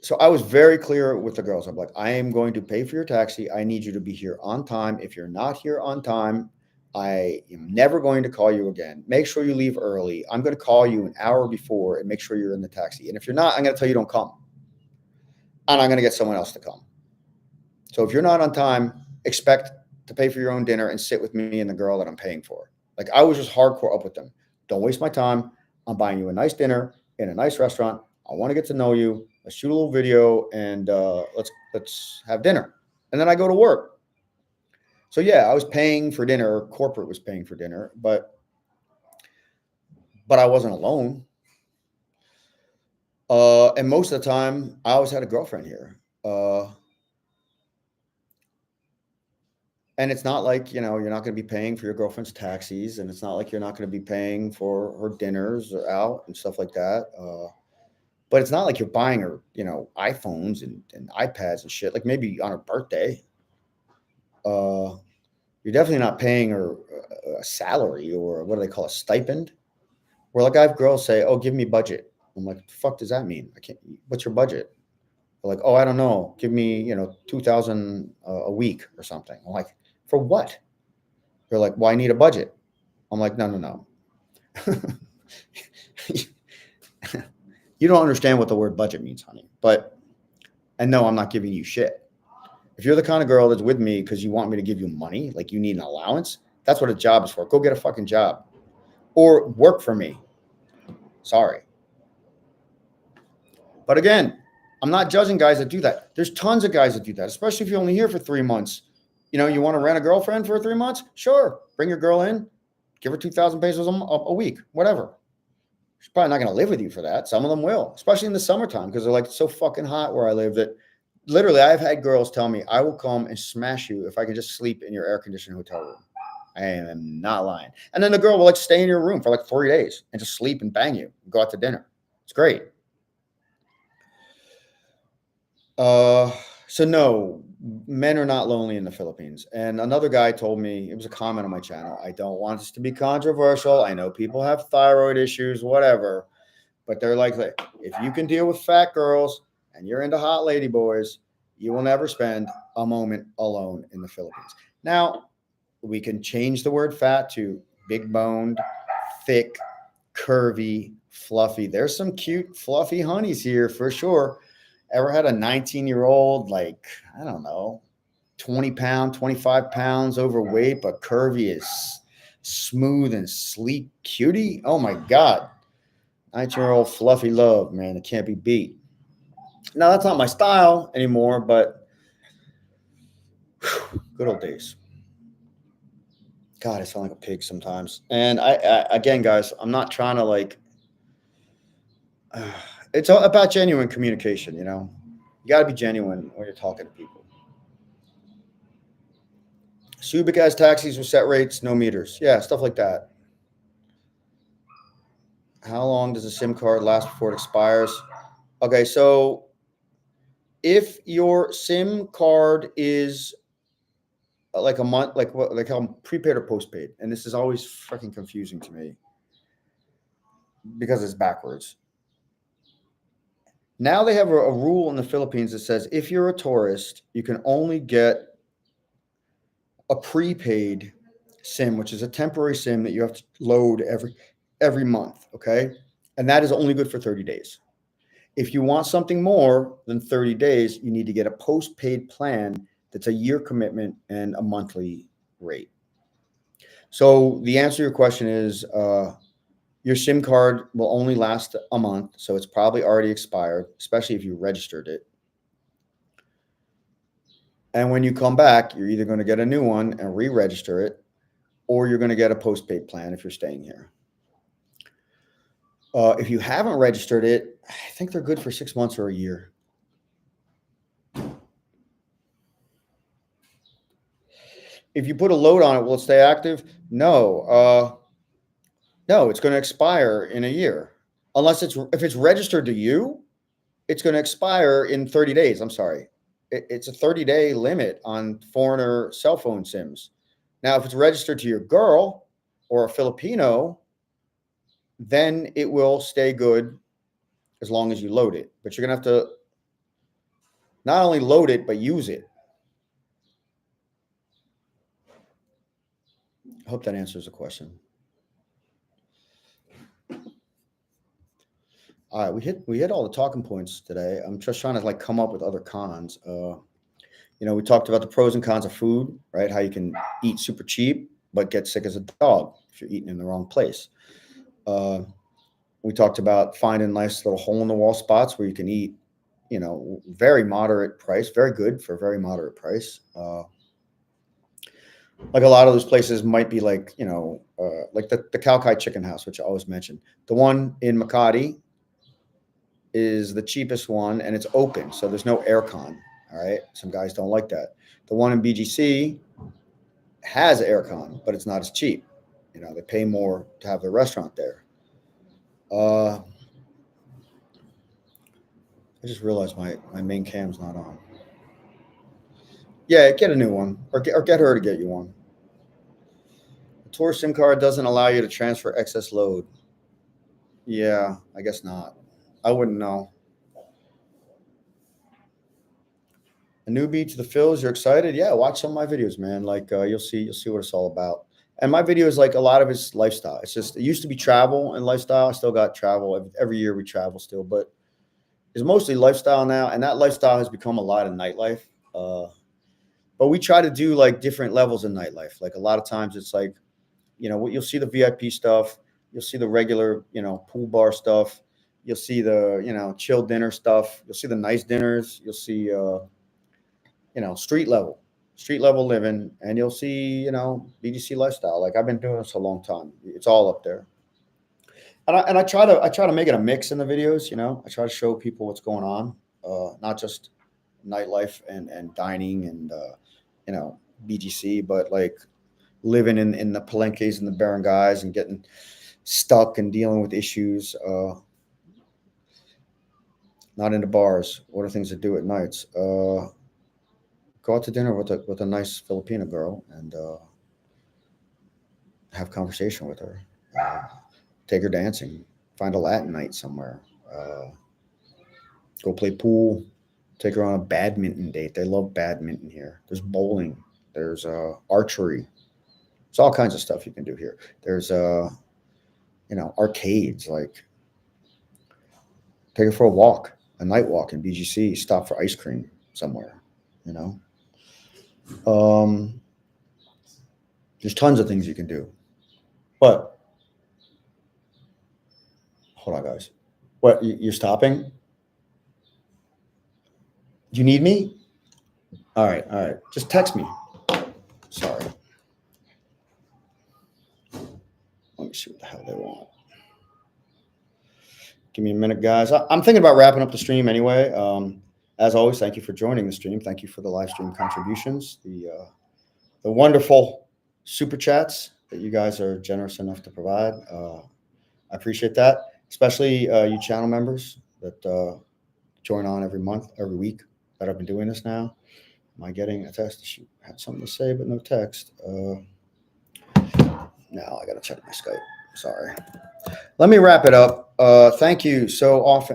Speaker 1: so I was very clear with the girls. I'm like, I am going to pay for your taxi. I need you to be here on time. If you're not here on time, I am never going to call you again. Make sure you leave early. I'm going to call you an hour before and make sure you're in the taxi. And if you're not, I'm going to tell you don't come. And I'm going to get someone else to come. So if you're not on time, expect to pay for your own dinner and sit with me and the girl that I'm paying for. Like, I was just hardcore up with them. Don't waste my time. I'm buying you a nice dinner in a nice restaurant. I want to get to know you. Let's shoot a little video and let's have dinner. And then I go to work. So yeah, I was paying for dinner. Corporate was paying for dinner, but I wasn't alone. And most of the time, I always had a girlfriend here. And it's not like, you're not going to be paying for your girlfriend's taxis, and it's not like you're not going to be paying for her dinners or out and stuff like that. But it's not like you're buying her, iPhones and iPads and shit, like maybe on her birthday. You're definitely not paying her a salary, or what do they call a stipend? Where like I have girls say, "Oh, give me budget." I'm like, "What the fuck does that mean? I can't. What's your budget?" They're like, "Oh, I don't know. Give me, $2,000 a week or something." I'm like, "For what?" They're like, "Well, I need a budget." I'm like, no. You don't understand what the word budget means, honey. And no, I'm not giving you shit. If you're the kind of girl that's with me because you want me to give you money, like you need an allowance, that's what a job is for. Go get a fucking job or work for me. Sorry. But again, I'm not judging guys that do that. There's tons of guys that do that, especially if you're only here for 3 months. You want to rent a girlfriend for 3 months? Sure. Bring your girl in, give her 2,000 pesos a week, whatever. She's probably not going to live with you for that. Some of them will, especially in the summertime, because they're like so fucking hot where I live that literally I've had girls tell me, I will come and smash you if I can just sleep in your air-conditioned hotel room. I am not lying. And then the girl will like stay in your room for like 3 days and just sleep and bang you and go out to dinner. It's great. So no, men are not lonely in the Philippines. And another guy told me, it was a comment on my channel, I don't want this to be controversial. I know people have thyroid issues, whatever, but they're like, if you can deal with fat girls and you're into hot lady boys, you will never spend a moment alone in the Philippines. Now, we can change the word fat to big boned, thick, curvy, fluffy. There's some cute, fluffy honeys here for sure. Ever had a 19-year-old, like, I don't know, 20 pounds, 25 pounds overweight, but curvy as smooth and sleek cutie? Oh my God. 19-year-old fluffy love, man. It can't be beat. Now, that's not my style anymore, but good old days. God, I sound like a pig sometimes. And I again, guys, I'm not trying to like, it's all about genuine communication, You got to be genuine when you're talking to people. Subic has taxis with set rates, no meters. Yeah, stuff like that. How long does a SIM card last before it expires? Okay, so if your SIM card is like a month, like what they call them, prepaid or postpaid, and this is always freaking confusing to me because it's backwards. Now they have a rule in the Philippines that says if you're a tourist, you can only get a prepaid SIM, which is a temporary SIM that you have to load every month, okay? And that is only good for 30 days. If you want something more than 30 days, you need to get a postpaid plan that's a year commitment and a monthly rate. So the answer to your question is your SIM card will only last a month, so it's probably already expired, especially if you registered it. And when you come back, you're either going to get a new one and re-register it, or you're going to get a postpaid plan if you're staying here. If you haven't registered it, I think they're good for 6 months or a year. If you put a load on it, will it stay active? No. No, it's going to expire in a year. Unless if it's registered to you, it's going to expire in 30 days. I'm sorry. it's a 30-day limit on foreigner cell phone SIMs. Now, if it's registered to your girl or a Filipino, then it will stay good as long as you load it. But you're going to have to not only load it, but use it. I hope that answers the question. All right, we hit all the talking points today. I'm just trying to like come up with other cons. We talked about the pros and cons of food, right? How you can eat super cheap but get sick as a dog if you're eating in the wrong place. We talked about finding nice little hole in the wall spots where you can eat, very moderate price, very good for a very moderate price. Like a lot of those places might be like, like the Kaukai Chicken House, which I always mention. The one in Makati is the cheapest one, and it's open, so there's no aircon. All right, some guys don't like that. The one in BGC has aircon, but it's not as cheap. They pay more to have the restaurant there. I just realized my main cam's not on. Yeah, get a new one, or get her to get you one. The tour SIM card doesn't allow you to transfer excess load. Yeah, I guess not. I wouldn't know. A newbie to the Phils, you're excited? Yeah, watch some of my videos, man. Like you'll see what it's all about. And my videos, like a lot of it's lifestyle. It used to be travel and lifestyle. I still got travel. Every year we travel still, but it's mostly lifestyle now. And that lifestyle has become a lot of nightlife. But we try to do like different levels of nightlife. Like a lot of times it's like, you'll see the VIP stuff. You'll see the regular, pool bar stuff. You'll see the, chill dinner stuff. You'll see the nice dinners. You'll see, street level living, and you'll see, BGC lifestyle. Like I've been doing this a long time. It's all up there. And I try to make it a mix in the videos, I try to show people what's going on, not just nightlife and dining and, BGC, but like living in the palenques and the barangays and getting stuck and dealing with issues, not into bars. What are things to do at nights? Go out to dinner with a nice Filipino girl and have conversation with her. Take her dancing. Find a Latin night somewhere. Go play pool. Take her on a badminton date. They love badminton here. There's bowling. There's archery. There's all kinds of stuff you can do here. There's arcades. Like take her for a walk, a night walk in BGC. Stop for ice cream somewhere. There's tons of things you can do. But hold on, guys. What, you're stopping? You need me? All right. Just text me. Sorry. Let me see what the hell they want. Give me a minute, guys. I'm thinking about wrapping up the stream anyway. As always, thank you for joining the stream. Thank you for the live stream contributions, the wonderful super chats that you guys are generous enough to provide. I appreciate that, especially you channel members that join on every month, every week that I've been doing this now. Am I getting a text? She had something to say, but no text. Now I got to check my Skype. Sorry. Let me wrap it up. Thank you so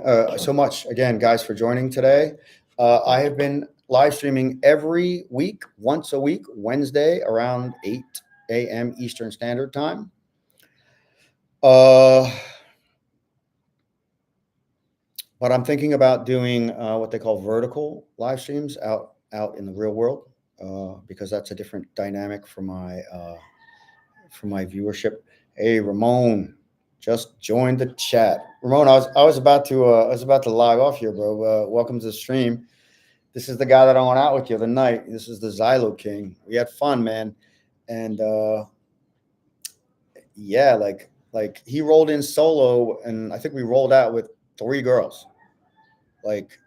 Speaker 1: much again, guys, for joining today. I have been live streaming every week, once a week, Wednesday around 8 a.m. Eastern Standard Time. But I'm thinking about doing what they call vertical live streams out in the real world, because that's a different dynamic for my viewership. Hey, Ramon, just joined the chat. Ramon, I was about to log off here, bro. Welcome to the stream. This is the guy that I went out with the other night. This is the Xylo King. We had fun, man, and yeah, like he rolled in solo, and I think we rolled out with 3 girls. Like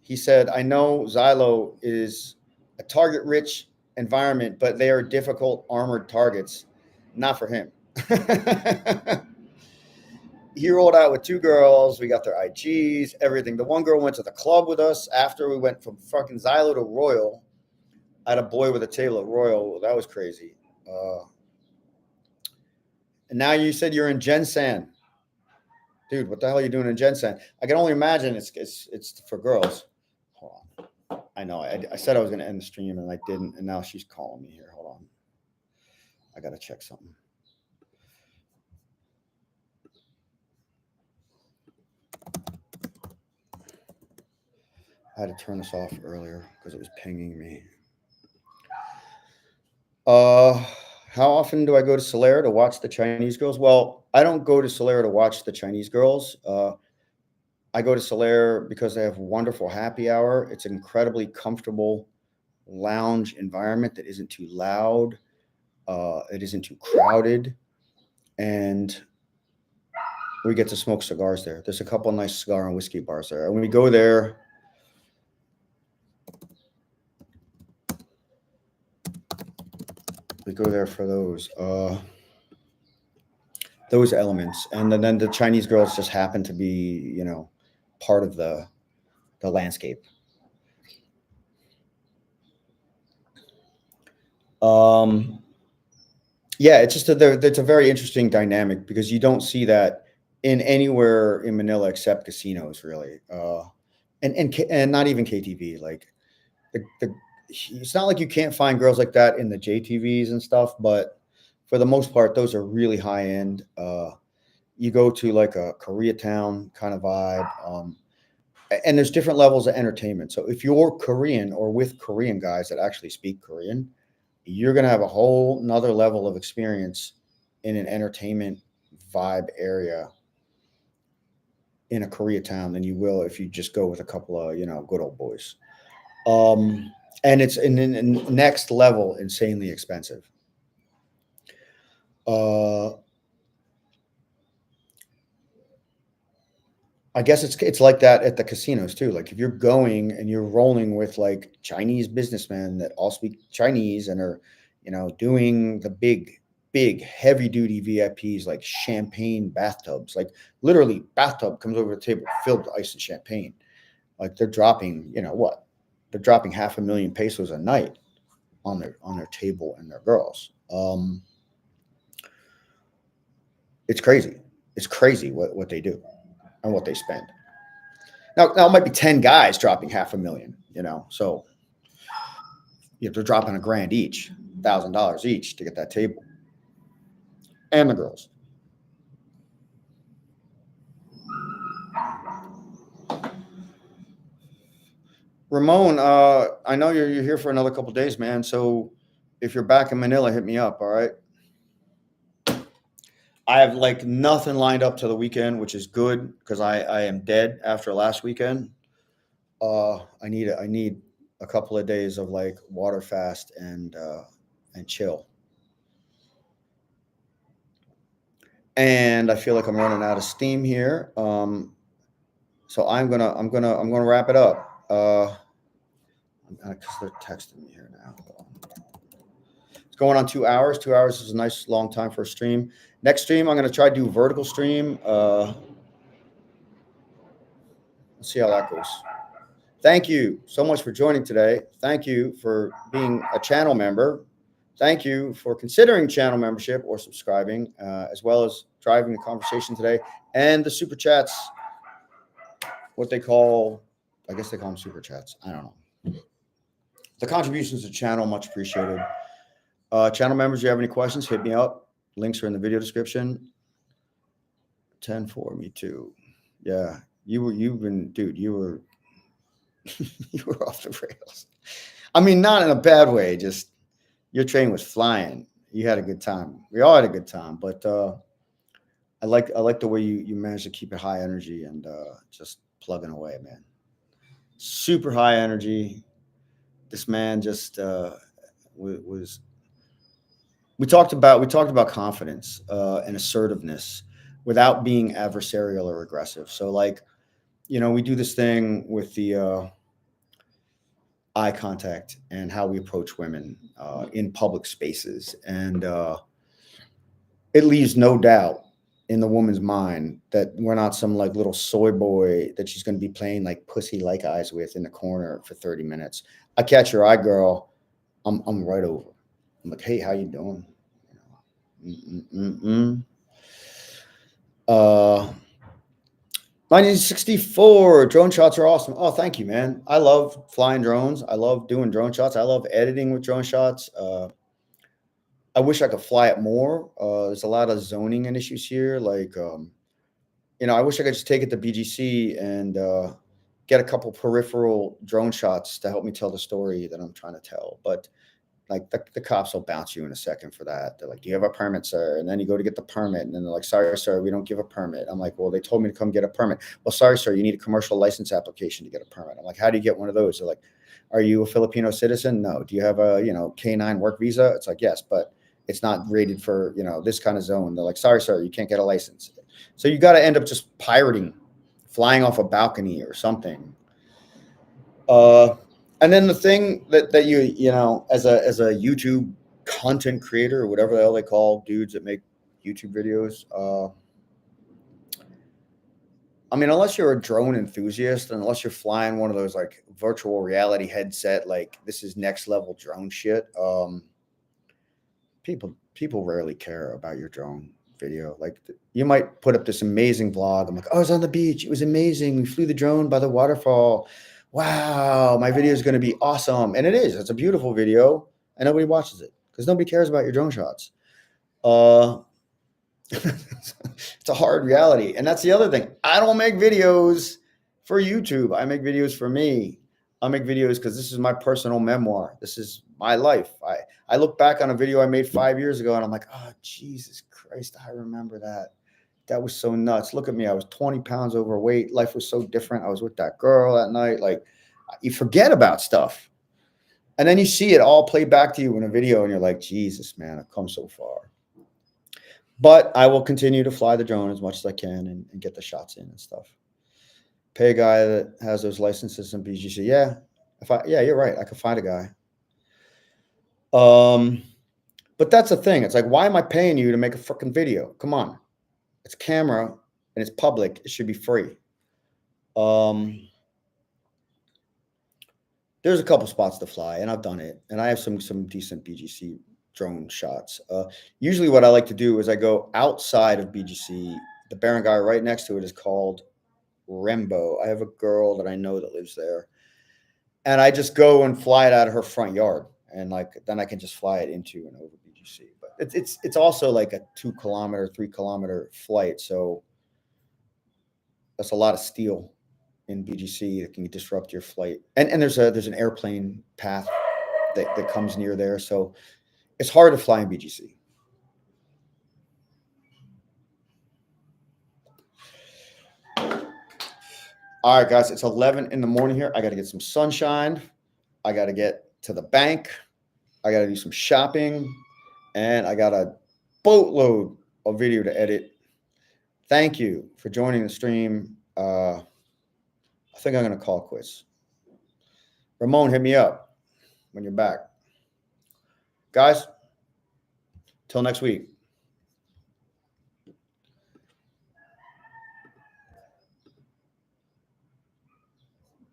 Speaker 1: he said, I know Xylo is a target-rich environment, but they are difficult armored targets. Not for him. he rolled out with 2 girls. We got their IGs, everything. The one girl went to the club with us after we went from fucking Xylo to Royal. I had a boy with a tail at Royal. That was crazy. And now you said you're in Gensan. Dude, what the hell are you doing in Gensan? I can only imagine it's for girls. Hold on. I know. I said I was going to end the stream and I didn't. And now she's calling me here. Hold on. I got to check something. I had to turn this off earlier because it was pinging me. How often do I go to Solera to watch the Chinese girls? Well, I don't go to Solera to watch the Chinese girls. I go to Solera because they have wonderful happy hour. It's an incredibly comfortable lounge environment that isn't too loud. It isn't too crowded. And we get to smoke cigars there. There's a couple nice cigar and whiskey bars there. And when we go there, for those elements. And then the Chinese girls just happen to be, you know, part of the landscape. Yeah, it's just it's a very interesting dynamic because you don't see that in anywhere in Manila except casinos, really, and not even KTV. Like it's not like you can't find girls like that in the JTVs and stuff, but for the most part, those are really high end. You go to like a Koreatown kind of vibe, and there's different levels of entertainment. So if you're Korean or with Korean guys that actually speak Korean, you're going to have a whole nother level of experience in an entertainment vibe area in a Koreatown than you will if you just go with a couple of, you know, good old boys. And it's in next level, insanely expensive. I guess it's like that at the casinos too. Like if you're going and you're rolling with like Chinese businessmen that all speak Chinese and are, you know, doing the big heavy duty VIPs like champagne bathtubs, like literally bathtub comes over the table filled with ice and champagne. Like they're dropping, you know what? They're dropping 500,000 pesos a night on their table and their girls. It's crazy. It's crazy what they do and what they spend. Now it might be 10 guys dropping 500,000, you know, so they're dropping $1,000 each, $1,000 each to get that table and the girls. Ramon, I know you're here for another couple of days, man. So if you're back in Manila, hit me up. All right. I have like nothing lined up to the weekend, which is good because I am dead after last weekend. I need a couple of days of like water fast and chill. And I feel like I'm running out of steam here. So I'm gonna wrap it up. Because they're texting me here now. It's going on 2 hours. 2 hours is a nice long time for a stream. Next stream, I'm gonna try to do vertical stream. Let's see how that goes. Thank you so much for joining today. Thank you for being a channel member. Thank you for considering channel membership or subscribing, as well as driving the conversation today and the super chats. What they call, I guess they call them super chats. I don't know. The contributions to the channel, much appreciated. Channel members, if you have any questions, hit me up. Links are in the video description. 10-4, me too. Yeah, you were off the rails. I mean, not in a bad way. Just your train was flying. You had a good time. We all had a good time. But I like the way you managed to keep it high energy and just plugging away, man. Super high energy. This man just was. We talked about confidence and assertiveness without being adversarial or aggressive. So like, you know, we do this thing with the eye contact and how we approach women in public spaces. And it leaves no doubt in the woman's mind that we're not some like little soy boy that she's going to be playing like pussy like eyes with in the corner for 30 minutes. I catch your eye, girl. I'm right over. I'm like, hey, how you doing? Uh, 1964 drone shots are awesome. Oh, thank you, man. I love flying drones. I love doing drone shots. I love editing with drone shots. I wish I could fly it more. There's a lot of zoning and issues here. Like, I wish I could just take it to BGC and get a couple peripheral drone shots to help me tell the story that I'm trying to tell. But like the cops will bounce you in a second for that. They're like, do you have a permit, sir? And then you go to get the permit. And then they're like, sorry, sir, we don't give a permit. I'm like, well, they told me to come get a permit. Well, sorry, sir, you need a commercial license application to get a permit. I'm like, how do you get one of those? They're like, are you a Filipino citizen? No. Do you have a, K-9 work visa? It's like, yes, but it's not rated for, this kind of zone. They're like, sorry, sir, you can't get a license. So you got to end up just pirating, flying off a balcony or something. And then the thing that you as a YouTube content creator or whatever the hell they call dudes that make YouTube videos, I mean, unless you're a drone enthusiast, and unless you're flying one of those like virtual reality headset, like this is next level drone shit, people rarely care about your drone video. Like you might put up this amazing vlog. I'm like, oh, I was on the beach. It was amazing. We flew the drone by the waterfall. Wow, my video is going to be awesome. And it is. It's a beautiful video, and nobody watches it because nobody cares about your drone shots. It's a hard reality. And that's the other thing. I don't make videos for YouTube. I make videos for me. I make videos because this is my personal memoir. This is my life. I look back on a video I made 5 years ago, and I'm like, oh, Jesus Christ, I remember that. That was so nuts. Look at me. I was 20 pounds overweight. Life was so different. I was with that girl that night. Like, you forget about stuff. And then you see it all played back to you in a video, and you're like, Jesus, man, I've come so far. But I will continue to fly the drone as much as I can and get the shots in and stuff. Pay a guy that has those licenses in BGC. Yeah. You're right. I could find a guy. But that's the thing. It's like, why am I paying you to make a freaking video? Come on. It's camera and it's public. It should be free. There's a couple spots to fly, and I've done it. And I have some decent BGC drone shots. Usually what I like to do is I go outside of BGC. The barangay right next to it is called Rembo. I have a girl that I know that lives there. And I just go and fly it out of her front yard. And then I can just fly it into and over BGC. But it's also like a 2 kilometer, 3 kilometer flight. So that's a lot of steel in BGC that can disrupt your flight. And there's an airplane path that comes near there. So it's hard to fly in BGC. All right, guys, it's 11 in the morning here. I got to get some sunshine. I got to get to the bank. I got to do some shopping. And I got a boatload of video to edit. Thank you for joining the stream. I think I'm going to call quits. Ramon, hit me up when you're back. Guys, till next week.